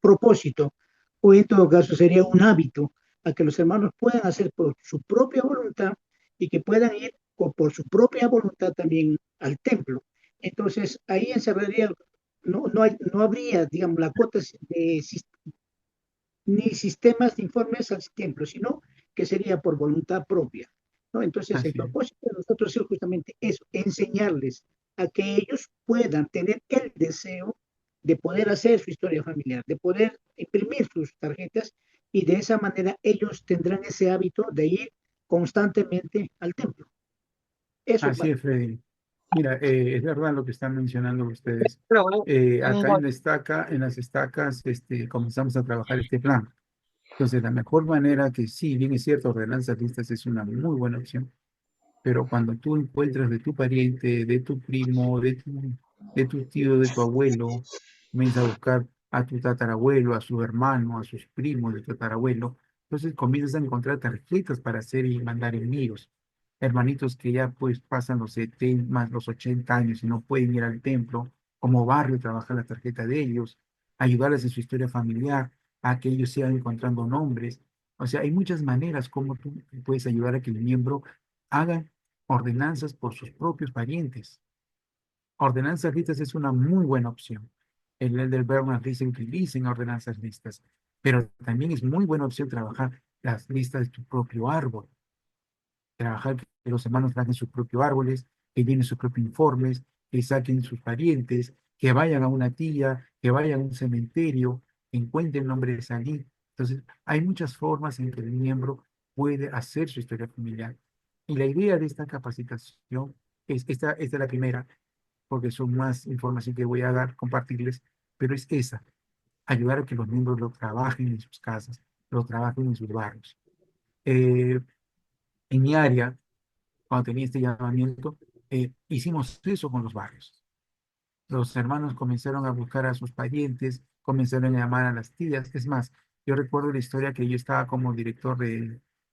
propósito, o en todo caso sería un hábito, a que los hermanos puedan hacer por su propia voluntad y que puedan ir por su propia voluntad también al templo. Entonces, ahí encerraría, no habría, digamos, la cuota de ni sistemas de informes al templo, sino que sería por voluntad propia, ¿no? Entonces, el Así es, propósito de nosotros es justamente eso, enseñarles a que ellos puedan tener el deseo de poder hacer su historia familiar, de poder imprimir sus tarjetas y de esa manera ellos tendrán ese hábito de ir constantemente al templo. Eso, así es, Freddy. Mira, es verdad lo que están mencionando ustedes. Acá en las estacas, comenzamos a trabajar este plan. Entonces, la mejor manera que sí, bien es cierto, ordenanzas listas es una muy buena opción, pero cuando tú encuentras de tu pariente, de tu primo, de tu tío, de tu abuelo, comienzas a buscar a tu tatarabuelo, a su hermano, a sus primos de tu tatarabuelo, entonces comienzas a encontrar tarjetas para hacer y mandar envíos. Hermanitos que ya pues pasan los 70, más los 80 años y no pueden ir al templo, como barrio trabajar la tarjeta de ellos, ayudarles en su historia familiar, a que ellos sigan encontrando nombres. O sea, hay muchas maneras como tú puedes ayudar a que el miembro haga ordenanzas por sus propios parientes. Ordenanzas listas es una muy buena opción. El Elder Bernard dice utilicen ordenanzas listas, pero también es muy buena opción trabajar las listas de tu propio árbol. Trabajar que los hermanos traigan sus propios árboles, que llenen sus propios informes, que saquen sus parientes, que vayan a una tía, que vayan a un cementerio, que encuentren nombres allí. Entonces, hay muchas formas en que el miembro puede hacer su historia familiar. Y la idea de esta capacitación esta es la primera, porque son más información que voy a dar, compartirles, pero es esa, ayudar a que los miembros lo trabajen en sus casas, lo trabajen en sus barrios. Eh, en mi área, cuando tenía este llamamiento, hicimos eso con los barrios. Los hermanos comenzaron a buscar a sus parientes, comenzaron a llamar a las tías. Es más, yo recuerdo la historia que yo estaba como director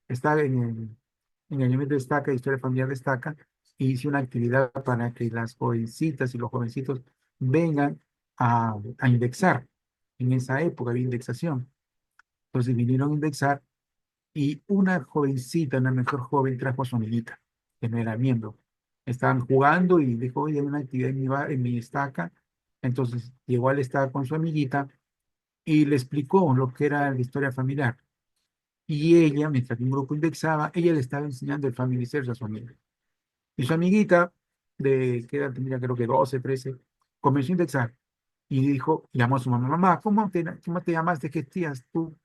estaba en el evento de Estaca, Historia Familiar de Estaca, y hice una actividad para que las jovencitas y los jovencitos vengan a indexar. En esa época había indexación. Entonces vinieron a indexar y una jovencita, una mejor joven, trajo a su amiguita, que no era miembro. Estaban jugando y dijo, oye, hay una actividad en en mi estaca. Entonces llegó al estaca con su amiguita y le explicó lo que era la historia familiar. Y ella, mientras que un grupo indexaba, ella le estaba enseñando el Family Search a su amiga. Y su amiguita, de qué edad tenía, creo que 12, 13, comenzó a indexar. Y dijo, llamó a su mamá, mamá, ¿cómo te llamaste? ¿Qué tías tú?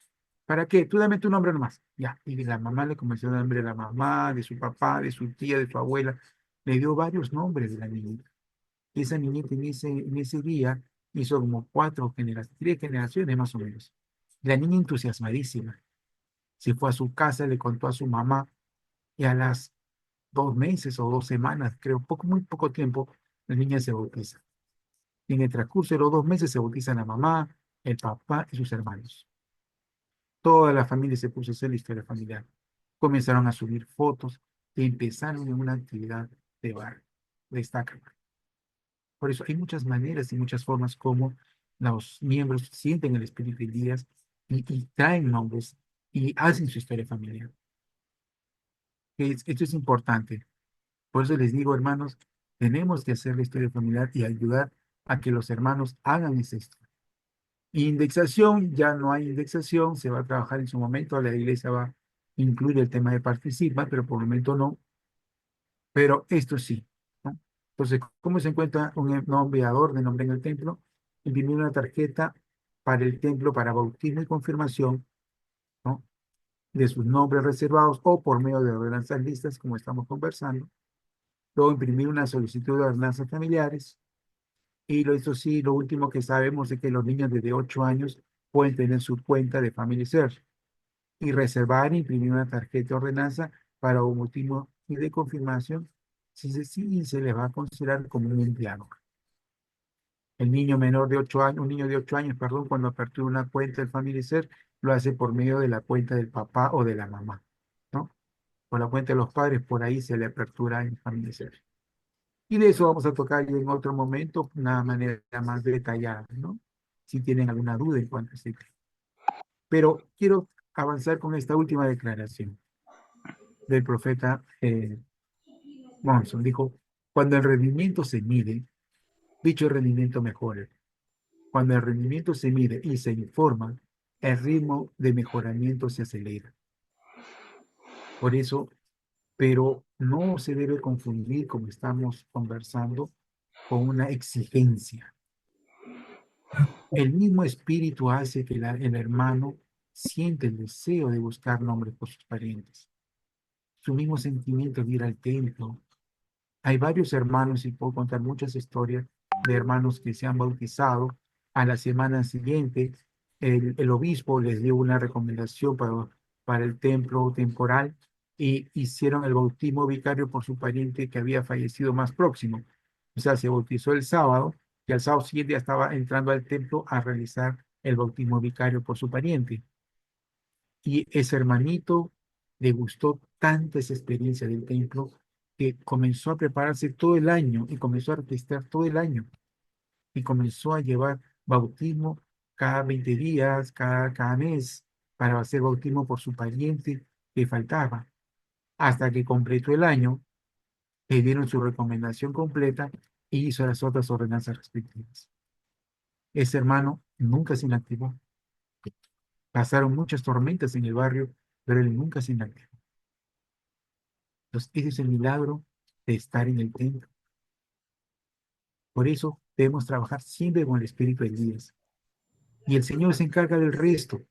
¿Para qué? Tú dame tu nombre nomás. Ya. Y la mamá le comenzó a dar nombre de la mamá, de su papá, de su tía, de su abuela. Le dio varios nombres de la niñita. Y esa niñita en ese día hizo como 3 generaciones más o menos. La niña entusiasmadísima. Se fue a su casa, le contó a su mamá y a las 2 meses o 2 semanas, creo, muy poco tiempo, la niña se bautiza. Y en el transcurso de los 2 meses se bautizan la mamá, el papá y sus hermanos. Toda la familia se puso a hacer la historia familiar. Comenzaron a subir fotos y empezaron en una actividad de barrio. destaca. Por eso hay muchas maneras y muchas formas como los miembros sienten el espíritu de Elías y traen nombres y hacen su historia familiar. Esto es importante. Por eso les digo, hermanos, tenemos que hacer la historia familiar y ayudar a que los hermanos hagan esa historia. Indexación, ya no hay indexación, se va a trabajar en su momento, la iglesia va a incluir el tema de participar, pero por el momento no. Pero esto sí, ¿no? Entonces, ¿cómo se encuentra un enviador de nombre en el templo? Imprimir una tarjeta para el templo para bautismo y confirmación, ¿no? De sus nombres reservados o por medio de ordenanzas listas, como estamos conversando. Luego imprimir una solicitud de ordenanzas familiares. Y eso sí, lo último que sabemos es que los niños desde 8 años pueden tener su cuenta de Family Search y reservar e imprimir una tarjeta de ordenanza para un bautismo y de confirmación si se les va a considerar como un empleado. El niño menor de 8 años, un niño de 8 años, perdón, cuando apertura una cuenta del Family Search, lo hace por medio de la cuenta del papá o de la mamá, ¿no? Por la cuenta de los padres, por ahí se le apertura en Family Search. Y de eso vamos a tocar ya en otro momento, una manera más detallada, ¿no? Si tienen alguna duda en cuanto a este tema. Pero quiero avanzar con esta última declaración del profeta Monson. Dijo, cuando el rendimiento se mide, dicho rendimiento mejora. Cuando el rendimiento se mide y se informa, el ritmo de mejoramiento se acelera. Por eso, pero no se debe confundir, como estamos conversando, con una exigencia. El mismo espíritu hace que el hermano siente el deseo de buscar nombres por sus parientes. Su mismo sentimiento de ir al templo. Hay varios hermanos, y puedo contar muchas historias de hermanos que se han bautizado. A la semana siguiente, el obispo les dio una recomendación para el templo temporal y hicieron el bautismo vicario por su pariente que había fallecido más próximo. O sea, se bautizó el sábado y al sábado siguiente ya estaba entrando al templo a realizar el bautismo vicario por su pariente. Y ese hermanito le gustó tanto esa experiencia del templo que comenzó a prepararse todo el año y comenzó a registrar todo el año y comenzó a llevar bautismo cada 20 días, cada mes, para hacer bautismo por su pariente que faltaba. Hasta que completó el año, le dieron su recomendación completa y hizo las otras ordenanzas respectivas. Ese hermano nunca se inactivó. Pasaron muchas tormentas en el barrio, pero él nunca se inactivó. Entonces, ese es el milagro de estar en el templo. Por eso debemos trabajar siempre con el espíritu de Elías. Y el Señor se encarga del resto.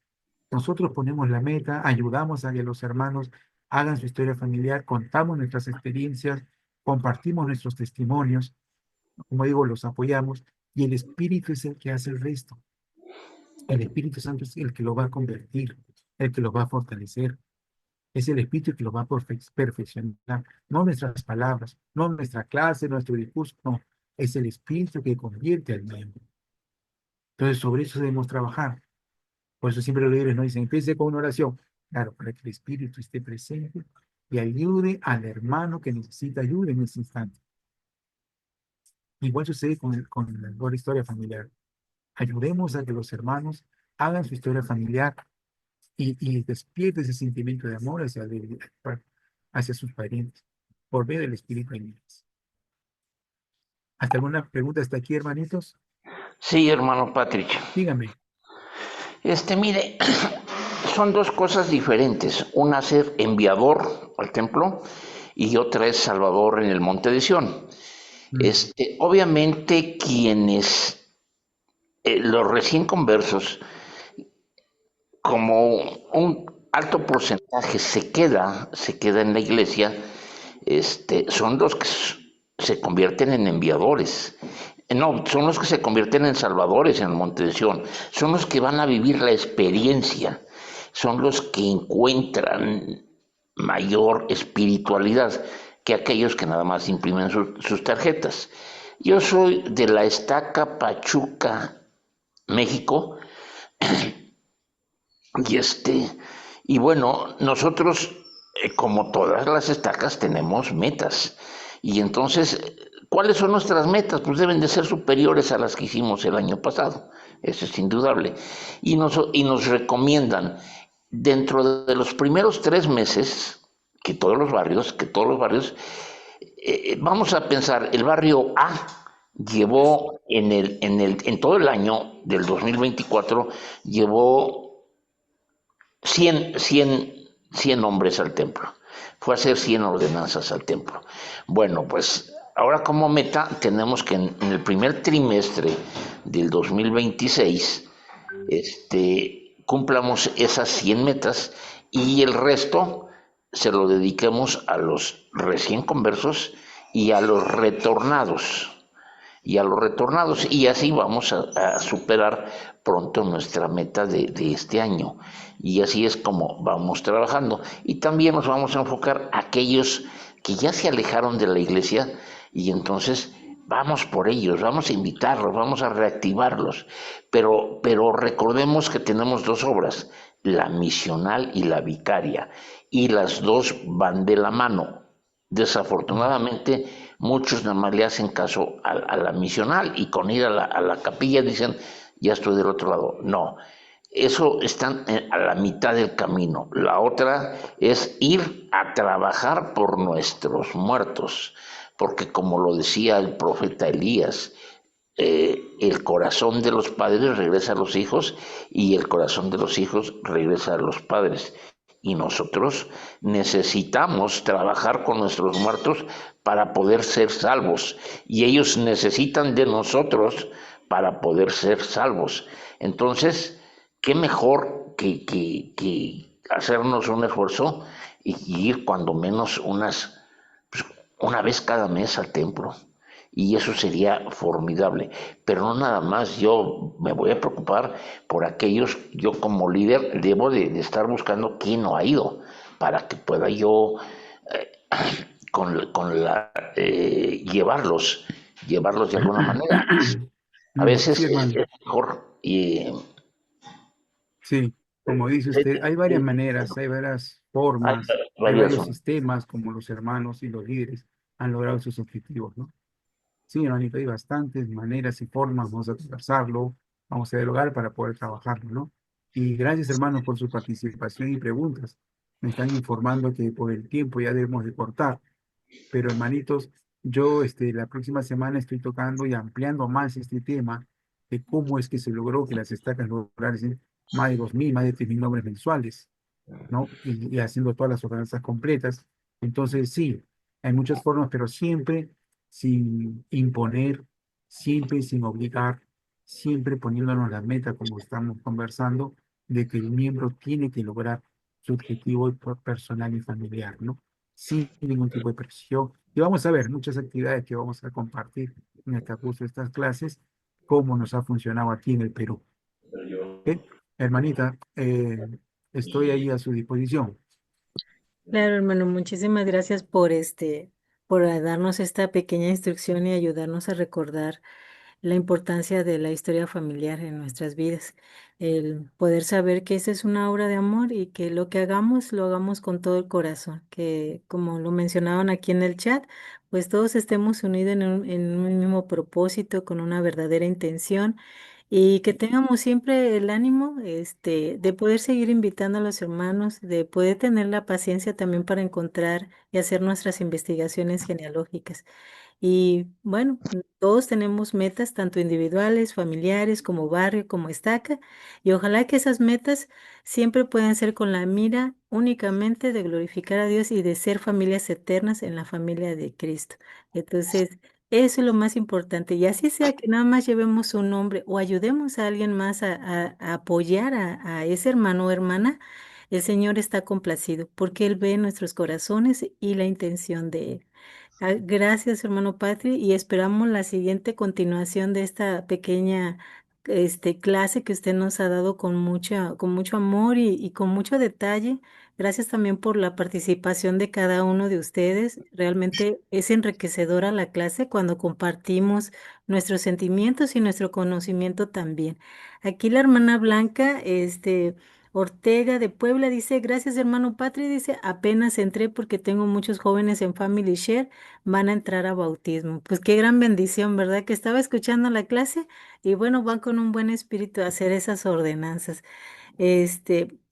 Nosotros ponemos la meta, ayudamos a que los hermanos hagan su historia familiar, contamos nuestras experiencias, compartimos nuestros testimonios, como digo, los apoyamos, y el Espíritu es el que hace el resto. El Espíritu Santo es el que lo va a convertir, el que lo va a fortalecer. Es el Espíritu que lo va a perfeccionar, no nuestras palabras, no nuestra clase, nuestro discurso, no. Es el Espíritu que convierte al miembro. Entonces, sobre eso debemos trabajar. Por eso siempre los líderes nos dicen, empiece con una oración. Claro, para que el Espíritu esté presente y ayude al hermano que necesita ayuda en ese instante. Igual sucede con la historia familiar. Ayudemos a que los hermanos hagan su historia familiar y despierte ese sentimiento de amor hacia sus parientes por medio del Espíritu de Dios. ¿Hasta alguna pregunta hasta aquí, hermanitos? Sí, hermano Patrick. Dígame. Mire, son dos cosas diferentes. Una ser enviador al templo y otra es salvador en el monte de Sión. Obviamente quienes, los recién conversos, como un alto porcentaje se queda en la iglesia, son los que se convierten en enviadores. No, son los que se convierten en salvadores en el monte de Sión. Son los que van a vivir la experiencia. Son los que encuentran mayor espiritualidad que aquellos que nada más imprimen sus tarjetas. Yo soy de la Estaca Pachuca, México, y bueno, nosotros, como todas las estacas, tenemos metas. Y entonces ¿Cuáles son nuestras metas? Pues deben de ser superiores a las que hicimos el año pasado. Eso es indudable. Y nos recomiendan, dentro de los primeros 3 meses, que todos los barrios, vamos a pensar, el barrio A llevó en todo el año del 2024, llevó 100 hombres al templo. Fue a hacer 100 ordenanzas al templo. Bueno, pues ahora como meta tenemos que en el primer trimestre del 2026 cumplamos esas 100 metas y el resto se lo dediquemos a los recién conversos y a los retornados. Y así vamos a superar pronto nuestra meta de este año. Y así es como vamos trabajando. Y también nos vamos a enfocar a aquellos que ya se alejaron de la iglesia y entonces vamos por ellos, vamos a invitarlos, vamos a reactivarlos. Pero recordemos que tenemos dos obras, la misional y la vicaria, y las dos van de la mano. Desafortunadamente, muchos nada más le hacen caso a la misional y con ir a la capilla dicen, ya estoy del otro lado. No, eso están a la mitad del camino. La otra es ir a trabajar por nuestros muertos, porque como lo decía el profeta Elías, el corazón de los padres regresa a los hijos y el corazón de los hijos regresa a los padres. Y nosotros necesitamos trabajar con nuestros muertos para poder ser salvos. Y ellos necesitan de nosotros para poder ser salvos. Entonces, qué mejor que hacernos un esfuerzo y ir cuando menos pues, una vez cada mes al templo. Y eso sería formidable. Pero no nada más, yo me voy a preocupar por aquellos, yo como líder debo de estar buscando quién no ha ido, para que pueda yo eh, llevarlos de alguna manera. A veces Sí, es hermano. mejor Sí, como dice usted, hay varias maneras, hay varias hay formas, hay varias. varios sistemas como los hermanos y los líderes han logrado sus objetivos, ¿no? Sí, hermanito, hay bastantes maneras y formas, vamos a conversarlo, vamos a dialogar para poder trabajarlo, ¿no? Y gracias, hermanos, por su participación y preguntas. Me están informando que por el tiempo ya debemos de cortar, pero hermanitos, yo la próxima semana estoy tocando y ampliando más este tema de cómo es que se logró que las estacas lograran más de 2.000, más de 3.000 nombres mensuales, ¿no? Y haciendo todas las ordenanzas completas. Entonces, sí, hay muchas formas, pero siempre sin imponer, siempre sin obligar, siempre poniéndonos la meta, como estamos conversando, de que el miembro tiene que lograr su objetivo personal y familiar, ¿no? Sin ningún tipo de presión. Y vamos a ver muchas actividades que vamos a compartir en el curso de estas clases, cómo nos ha funcionado aquí en el Perú. ¿Ok? Hermanita, estoy ahí a su disposición. Claro, hermano, muchísimas gracias por por darnos esta pequeña instrucción y ayudarnos a recordar la importancia de la historia familiar en nuestras vidas. El poder saber que esa es una obra de amor y que lo que hagamos, lo hagamos con todo el corazón. Que como lo mencionaban aquí en el chat, pues todos estemos unidos en un mismo propósito, con una verdadera intención. Y que tengamos siempre el ánimo, de poder seguir invitando a los hermanos, de poder tener la paciencia también para encontrar y hacer nuestras investigaciones genealógicas. Y bueno, todos tenemos metas, tanto individuales, familiares, como barrio, como estaca, y ojalá que esas metas siempre puedan ser con la mira únicamente de glorificar a Dios y de ser familias eternas en la familia de Cristo. Entonces, eso es lo más importante. Y así sea que nada más llevemos un nombre o ayudemos a alguien más a apoyar a ese hermano o hermana, el Señor está complacido porque Él ve nuestros corazones y la intención de Él. Gracias, hermano Patri, y esperamos la siguiente continuación de esta pequeña clase que usted nos ha dado con mucho amor y con mucho detalle. Gracias también por la participación de cada uno de ustedes. Realmente es enriquecedora la clase cuando compartimos nuestros sentimientos y nuestro conocimiento también. Aquí la hermana Blanca, Ortega de Puebla dice, gracias hermano Patri, dice, apenas entré porque tengo muchos jóvenes en Family Share, van a entrar a bautismo. Pues qué gran bendición, ¿verdad? Que estaba escuchando la clase y bueno, van con un buen espíritu a hacer esas ordenanzas.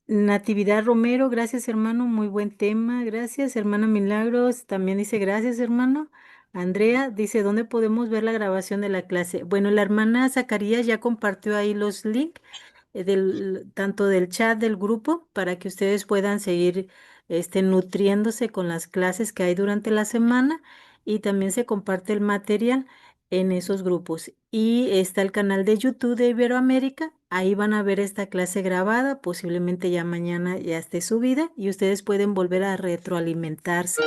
Natividad Romero, gracias hermano, muy buen tema, gracias. Hermana Milagros también dice, gracias hermano. Andrea dice, ¿dónde podemos ver la grabación de la clase? Bueno, la hermana Zacarías ya compartió ahí los links tanto del chat del grupo para que ustedes puedan seguir nutriéndose con las clases que hay durante la semana y también se comparte el material en esos grupos. Y está el canal de YouTube de Iberoamérica, ahí van a ver esta clase grabada, posiblemente ya mañana ya esté subida y ustedes pueden volver a retroalimentarse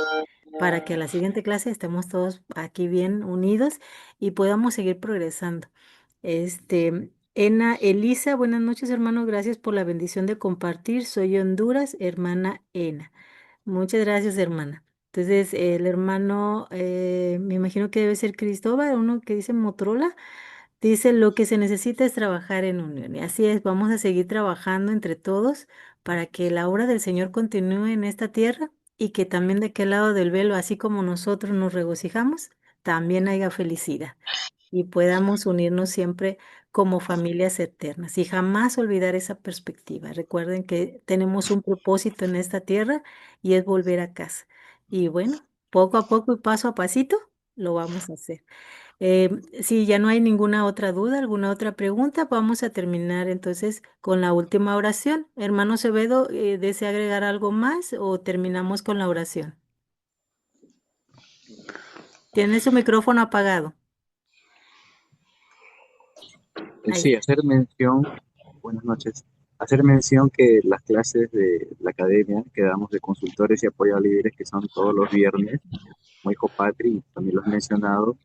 para que a la siguiente clase estemos todos aquí bien unidos y podamos seguir progresando. Elisa, buenas noches, hermano. Gracias por la bendición de compartir. Soy Honduras, hermana Ena. Muchas gracias, hermana. Entonces, el hermano, me imagino que debe ser Cristóbal, uno que dice Motorola, dice lo que se necesita es trabajar en unión. Y así es, vamos a seguir trabajando entre todos para que la obra del Señor continúe en esta tierra y que también de aquel lado del velo, así como nosotros nos regocijamos, también haya felicidad y podamos unirnos siempre como familias eternas y jamás olvidar esa perspectiva. Recuerden que tenemos un propósito en esta tierra y es volver a casa. Y bueno, poco a poco y paso a pasito lo vamos a hacer. Si ya no hay ninguna otra duda, alguna otra pregunta, vamos a terminar entonces con la última oración. Hermano Acevedo, ¿desea agregar algo más o terminamos con la oración? Tiene su micrófono apagado. Ahí Sí, está. hacer mención, buenas noches, hacer mención que las clases de la academia que damos de consultores y apoyo a líderes, que son todos los viernes, como dijo Patri, también lo has mencionado,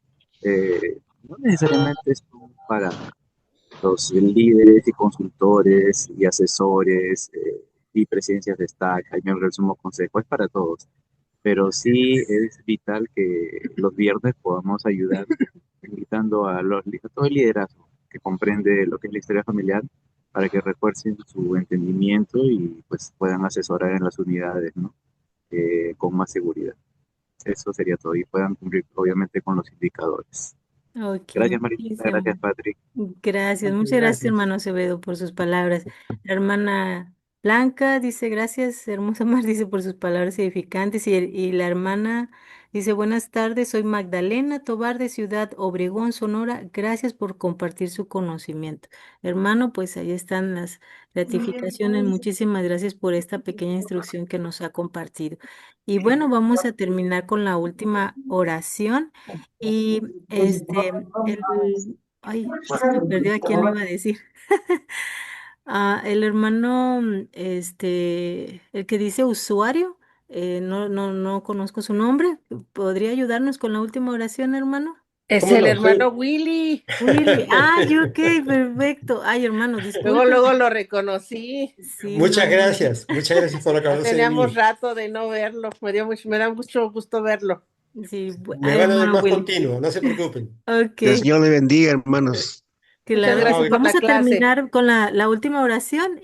no necesariamente son para los líderes y consultores y asesores y presidencias de staff, hay miembros del Sumo Consejo, es para todos, pero sí es vital que los viernes podamos ayudar invitando a todo el liderazgo que comprende lo que es la historia familiar para que refuercen su entendimiento y pues puedan asesorar en las unidades, ¿no? Con más seguridad. Eso sería todo y puedan cumplir obviamente con los indicadores. Ok, Gracias Marita, muchísimas gracias Patrick. gracias. Muchas Muchas gracias, gracias. hermano Acevedo, por sus palabras. La hermana Blanca dice gracias, hermosa Mar, dice por sus palabras edificantes. Y la hermana dice buenas tardes, soy Magdalena Tobar de Ciudad Obregón, Sonora. Gracias por compartir su conocimiento. Hermano, pues ahí están las ratificaciones. Muchísimas gracias por esta pequeña instrucción que nos ha compartido. Y bueno, vamos a terminar con la última oración. Y ay, se me perdió a quién le iba a decir. El hermano, el que dice usuario, no conozco su nombre. ¿Podría ayudarnos con la última oración, hermano? Es ¿Cómo el no? hermano Willy. Willy, ok, perfecto. Ay, hermano, Luego, disculpe. luego lo reconocí. Sí, no. Muchas gracias por Ya acordarse de teníamos mí. rato de no verlo. Me da mucho gusto verlo. Sí, Me van a dar hermano más Willy. continuo, no se preocupen. Ok. Dios le bendiga, hermanos. Muchas Claro que No, sí. gracias por Vamos la a clase. terminar con la última oración